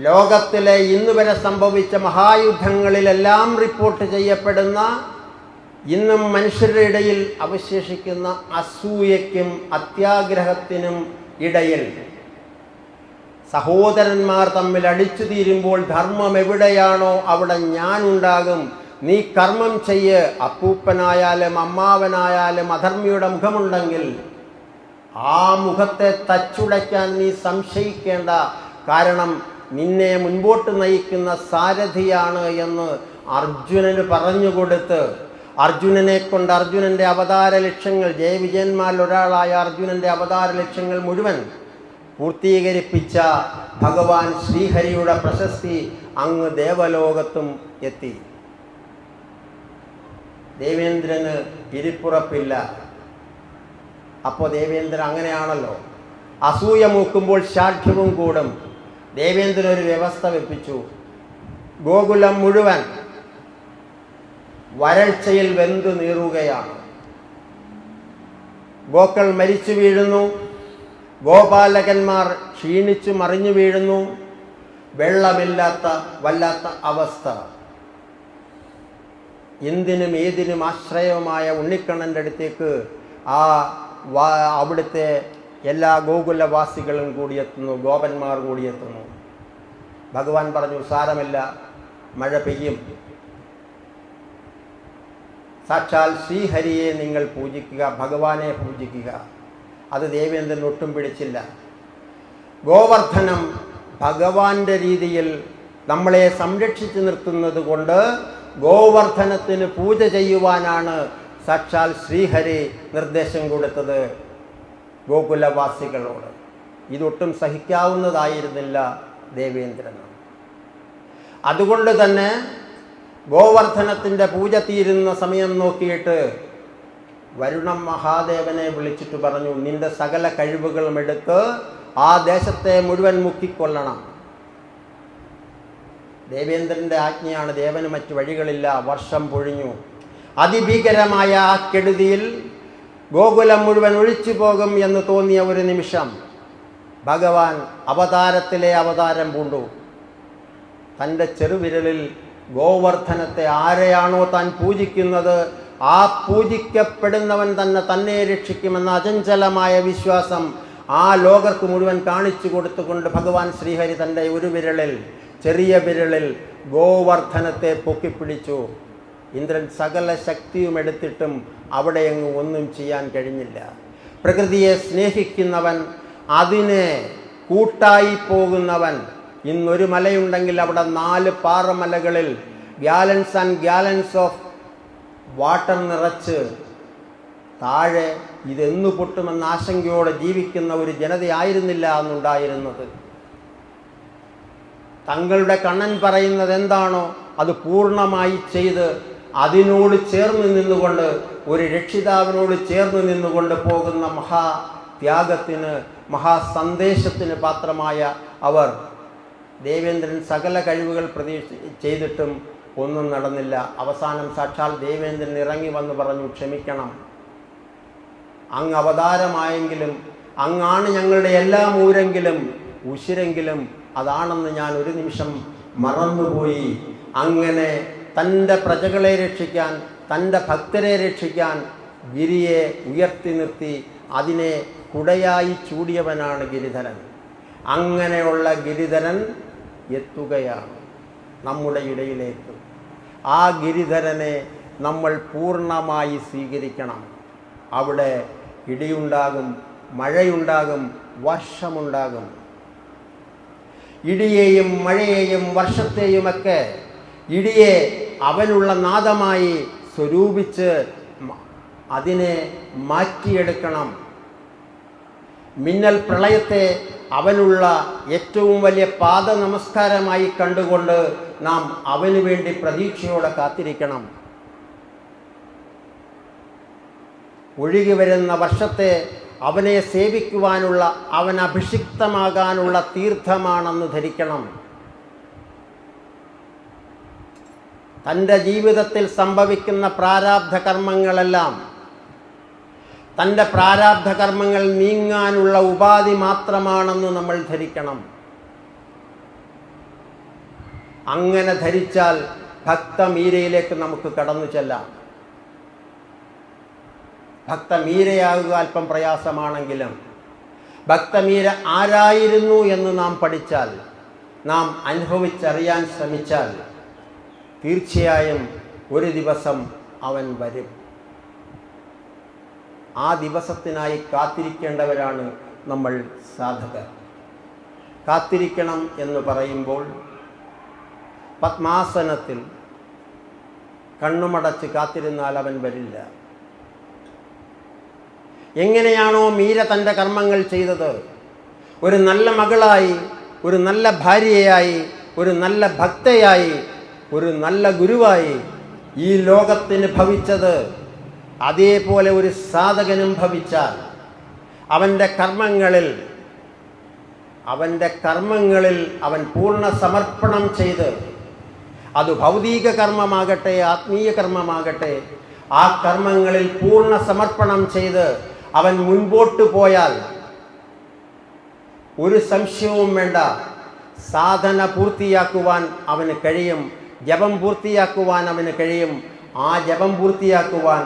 ലോകത്തിലെ ഇന്നുവരെ സംഭവിച്ച മഹായുദ്ധങ്ങളിലെല്ലാം റിപ്പോർട്ട് ചെയ്യപ്പെടുന്ന, ഇന്നും മനുഷ്യരുടെ ഇടയിൽ അവശേഷിക്കുന്ന അസൂയയ്ക്കും അത്യാഗ്രഹത്തിനും ഇടയിൽ സഹോദരന്മാർ തമ്മിൽ അടിച്ചു തീരുമ്പോൾ ധർമ്മം എവിടെയാണോ അവിടെ ഞാനുണ്ടാകും, നീ കർമ്മം ചെയ്യ്, അപ്പൂപ്പനായാലും അമ്മാവനായാലും അധർമ്മിയുടെ മുഖമുണ്ടെങ്കിൽ ആ മുഖത്തെ തച്ചുടയ്ക്കാൻ നീ സംശയിക്കേണ്ട, കാരണം നിന്നെ മുൻപോട്ട് നയിക്കുന്ന സാരഥിയാണ് എന്ന് അർജുനന് പറഞ്ഞുകൊടുത്ത്, അർജുനനെ കൊണ്ട് അർജുനൻ്റെ അവതാര ലക്ഷ്യങ്ങൾ, ജയവിജയന്മാരിൽ ഒരാളായ അർജുനൻ്റെ അവതാര ലക്ഷ്യങ്ങൾ മുഴുവൻ പൂർത്തീകരിപ്പിച്ച ഭഗവാൻ ശ്രീഹരിയുടെ പ്രശസ്തി അങ്ങ് ദേവലോകത്തും എത്തി. ദേവേന്ദ്രന് ഇരിപ്പുറപ്പില്ല. അപ്പോൾ ദേവേന്ദ്രൻ അങ്ങനെയാണല്ലോ, അസൂയ മൂക്കുമ്പോൾ ശാഠ്യവും കൂടും. ദേവേന്ദ്രൻ ഒരു വ്യവസ്ഥ വെപ്പിച്ചു. ഗോകുലം മുഴുവൻ വരൾച്ചയിൽ വെന്തു നീറുകയാണ്. ഗോക്കൾ മരിച്ചു വീഴുന്നു, ഗോപാലകന്മാർ ക്ഷീണിച്ചു മറിഞ്ഞു വീഴുന്നു, വെള്ളമില്ലാത്ത വല്ലാത്ത അവസ്ഥ. എന്തിനും ഏതിനും ആശ്രയമായ ഉണ്ണിക്കണ്ണൻ്റെ അടുത്തേക്ക് അവിടുത്തെ എല്ലാ ഗോകുലവാസികളും കൂടിയെത്തുന്നു, ഗോപന്മാർ കൂടിയെത്തുന്നു. ഭഗവാൻ പറഞ്ഞു, സാരമില്ല, മഴ പെയ്യും. സാക്ഷാൽ ശ്രീഹരിയെ നിങ്ങൾ പൂജിക്കുക, ഭഗവാനെ പൂജിക്കുക. അത് ദേവേന്ദ്രൻ ഒട്ടും പിടിച്ചില്ല. ഗോവർദ്ധനം ഭഗവാന്റെ രീതിയിൽ നമ്മളെ സംരക്ഷിച്ചു നിർത്തുന്നത് കൊണ്ട് ഗോവർദ്ധനത്തിന് പൂജ ചെയ്യുവാനാണ് സാക്ഷാൽ ശ്രീഹരി നിർദ്ദേശം കൊടുത്തത് ഗോകുലവാസികളോട്. ഇതൊട്ടും സഹിക്കാവുന്നതായിരുന്നില്ല ദേവേന്ദ്രന്. അതുകൊണ്ട് തന്നെ ഗോവർദ്ധനത്തിൻ്റെ പൂജ തീരുന്ന സമയം നോക്കിയിട്ട് വരുണം മഹാദേവനെ വിളിച്ചിട്ട് പറഞ്ഞു, നിന്റെ സകല കഴിവുകളും എടുത്ത് ആ ദേശത്തെ മുഴുവൻ മുക്കിക്കൊള്ളണം. ദേവേന്ദ്രൻ്റെ ആജ്ഞയാണ്, ദേവന് മറ്റു വഴികളില്ല. വർഷം പൊഴിഞ്ഞു. അതിഭീകരമായ ആ കെടുതിയിൽ ഗോകുലം മുഴുവൻ ഒഴിച്ചു പോകും എന്ന് തോന്നിയ ഒരു നിമിഷം ഭഗവാൻ അവതാരത്തിലെ അവതാരം പൂണ്ടു. തൻ്റെ ചെറുവിരലിൽ ഗോവർദ്ധനത്തെ ആരെയാണോ താൻ പൂജിക്കുന്നത് ആ പൂജിക്കപ്പെടുന്നവൻ തന്നെ രക്ഷിക്കുമെന്ന അചഞ്ചലമായ വിശ്വാസം ആ ലോകർക്ക് മുഴുവൻ കാണിച്ചു കൊടുത്തുകൊണ്ട് ഭഗവാൻ ശ്രീഹരി തൻ്റെ ഒരു വിരളിൽ, ചെറിയ വിരളിൽ ഗോവർദ്ധനത്തെ പൊക്കിപ്പിടിച്ചു. ഇന്ദ്രൻ സകല ശക്തിയും എടുത്തിട്ടും അവിടെയെങ്ങും ഒന്നും ചെയ്യാൻ കഴിഞ്ഞില്ല. പ്രകൃതിയെ സ്നേഹിക്കുന്നവൻ, അതിനെ കൂട്ടായി പോകുന്നവൻ. ഇന്നൊരു മലയുണ്ടെങ്കിൽ അവിടെ 4 പാറമലകളിൽ gallons and gallons of water നിറച്ച് താഴെ ഇതെന്നു പൊട്ടുമെന്ന ആശങ്കയോടെ ജീവിക്കുന്ന ഒരു ജനതയായിരുന്നില്ല അന്നുണ്ടായിരുന്നത്. തങ്ങളുടെ കണ്ണൻ പറയുന്നത് എന്താണോ അത് പൂർണ്ണമായി ചെയ്ത് അതിനോട് ചേർന്ന് നിന്നുകൊണ്ട്, ഒരു രക്ഷിതാവിനോട് ചേർന്ന് നിന്നുകൊണ്ട് പോകുന്ന മഹാത്യാഗത്തിന്, മഹാസന്ദേശത്തിന് പാത്രമായ അവർ. ദേവേന്ദ്രൻ സകല കഴിവുകൾ ചെയ്തിട്ടും ഒന്നും നടന്നില്ല. അവസാനം സാക്ഷാൽ ദേവേന്ദ്രൻ ഇറങ്ങി വന്ന് പറഞ്ഞു, ക്ഷമിക്കണം, അങ്ങ് അവതാരമായെങ്കിലും അങ്ങാണ് ഞങ്ങളുടെ എല്ലാം ഊരെങ്കിലും ഉശിരെങ്കിലും അതാണെന്ന് ഞാൻ ഒരു നിമിഷം മറന്നുപോയി. അങ്ങനെ തൻ്റെ പ്രജകളെ രക്ഷിക്കാൻ, തൻ്റെ ഭക്തരെ രക്ഷിക്കാൻ ഗിരിയെ ഉയർത്തി നിർത്തി അതിനെ കുടയായി ചൂടിയവനാണ് ഗിരിധരൻ. അങ്ങനെയുള്ള ഗിരിധരൻ എത്തുകയാണ് നമ്മുടെ ഇടയിലേക്ക്. ആ ഗിരിധരനെ നമ്മൾ പൂർണ്ണമായി സ്വീകരിക്കണം. അവിടെ ഇടിയുണ്ടാകും, മഴയുണ്ടാകും, വർഷമുണ്ടാകും. ഇടിയെയും മഴയെയും വർഷത്തെയുമൊക്കെ ഇടിയെ അവനുള്ള നാദമായി സ്വരൂപിച്ച് അതിനെ മാറ്റിയെടുക്കണം. മിന്നൽ പ്രളയത്തെ അവനുള്ള ഏറ്റവും വലിയ പാദ നമസ്കാരമായി കണ്ടുകൊണ്ട് നാം അവന് വേണ്ടി പ്രതീക്ഷയോടെ കാത്തിരിക്കണം. ഒഴുകി വരുന്ന വർഷത്തെ അവനെ സേവിക്കുവാനുള്ള, അവൻ അഭിഷിക്തമാകാനുള്ള തീർത്ഥമാണെന്ന് ധരിക്കണം. തൻ്റെ ജീവിതത്തിൽ സംഭവിക്കുന്ന പ്രാരാബ്ധ കർമ്മങ്ങളെല്ലാം തൻ്റെ പ്രാരാബ്ധ കർമ്മങ്ങൾ നീങ്ങാനുള്ള ഉപാധി മാത്രമാണെന്ന് നമ്മൾ ധരിക്കണം. അങ്ങനെ ധരിച്ചാൽ ഭക്തമീരയിലേക്ക് നമുക്ക് കടന്നു ചെല്ലാം. ഭക്തമീരയാകുക അല്പം പ്രയാസമാണെങ്കിലും ഭക്തമീര ആരായിരുന്നു എന്ന് നാം പഠിച്ചാൽ, നാം അനുഭവിച്ചറിയാൻ ശ്രമിച്ചാൽ തീർച്ചയായും ഒരു ദിവസം അവൻ വരും. ആ ദിവസത്തിനായി കാത്തിരിക്കേണ്ടവരാണ് നമ്മൾ സാധകർ. കാത്തിരിക്കണം എന്ന് പറയുമ്പോൾ പത്മാസനത്തിൽ കണ്ണുമടച്ച് കാത്തിരുന്നാൽ അവൻ വരില്ല. എങ്ങനെയാണോ മീര തൻ്റെ കർമ്മങ്ങൾ ചെയ്തത്, ഒരു നല്ല മകളായി, ഒരു നല്ല ഭാര്യയായി, ഒരു നല്ല ഭക്തയായി, ഒരു നല്ല ഗുരുവായി ഈ ലോകത്തിന് ഭവിച്ചത്, അതേപോലെ ഒരു സാധകനും ഭവിച്ചാൽ അവൻ്റെ കർമ്മങ്ങളിൽ അവൻ പൂർണ്ണ സമർപ്പണം ചെയ്ത്, അത് ഭൗതിക കർമ്മമാകട്ടെ ആത്മീയ കർമ്മമാകട്ടെ, ആ കർമ്മങ്ങളിൽ പൂർണ്ണ സമർപ്പണം ചെയ്ത് അവൻ മുൻപോട്ട് പോയാൽ ഒരു സംശയവും വേണ്ട, സാധന പൂർത്തിയാക്കുവാൻ അവന് കഴിയും, ജപം പൂർത്തിയാക്കുവാൻ അവന് കഴിയും. ആ ജപം പൂർത്തിയാക്കുവാൻ,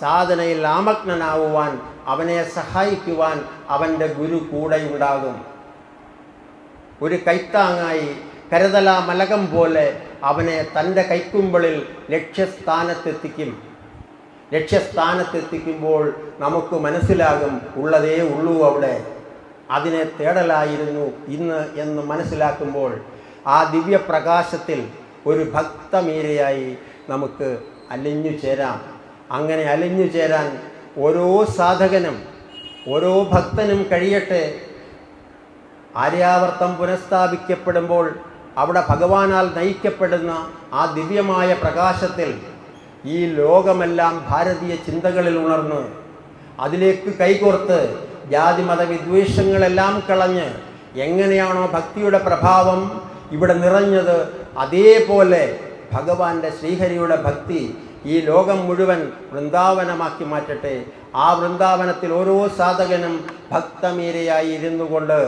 സാധനയിൽ ആമഗ്നനാവുവാൻ, അവനെ സഹായിക്കുവാൻ അവൻ്റെ ഗുരു കൂടെയുണ്ടാകും. ഒരു കൈത്താങ്ങായി, കരുതലാ മലകം പോലെ അവനെ തൻ്റെ കൈക്കുമ്പിളിൽ ലക്ഷ്യസ്ഥാനത്തെത്തിക്കുമ്പോൾ നമുക്ക് മനസ്സിലാകും ഉള്ളതേ ഉള്ളൂ അവിടെ, അതിനെ തേടലായിരുന്നു ഇന്ന് എന്ന് മനസ്സിലാക്കുമ്പോൾ ആ ദിവ്യപ്രകാശത്തിൽ ഒരു ഭക്തമീരയായി നമുക്ക് അലിഞ്ഞു ചേരാം. അങ്ങനെ അലിഞ്ഞു ചേരാൻ ഓരോ സാധകനും ഓരോ ഭക്തനും കഴിയട്ടെ. ആര്യാവർത്തം പുനഃസ്ഥാപിക്കപ്പെടുമ്പോൾ അവിടെ ഭഗവാനാൽ നയിക്കപ്പെടുന്ന ആ ദിവ്യമായ പ്രകാശത്തിൽ ഈ ലോകമെല്ലാം ഭാരതീയ ചിന്തകളിൽ ഉണർന്ന് അതിലേക്ക് കൈകോർത്ത് ജാതിമത വിദ്വേഷങ്ങളെല്ലാം കളഞ്ഞ് എങ്ങനെയാണോ ഭക്തിയുടെ പ്രഭാവം ഇവിടെ നിറഞ്ഞത്, അതേപോലെ ഭഗവാന്റെ ശ്രീഹരിയുടെ ഭക്തി ഈ ലോകം മുഴുവൻ വൃന്ദാവനമാക്കി മാറ്റട്ടെ. ആ വൃന്ദാവനത്തിൽ ഓരോ സാധകനും ഭക്തമീരയായി ഇരുന്നു കൊണ്ട്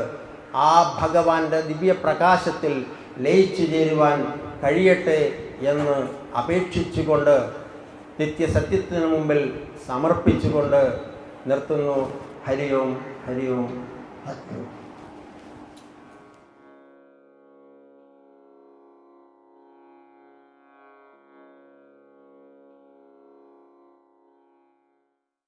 ആ ഭഗവാന്റെ ദിവ്യപ്രകാശത്തിൽ ലയിച്ചു ചേരുവാൻ കഴിയട്ടെ എന്ന് അപേക്ഷിച്ചുകൊണ്ട് നിത്യസത്യത്തിന് മുമ്പിൽ സമർപ്പിച്ചുകൊണ്ട് നിർത്തുന്നു. ഹരി ഓം, ഹരി ഓം, ഭക്തി.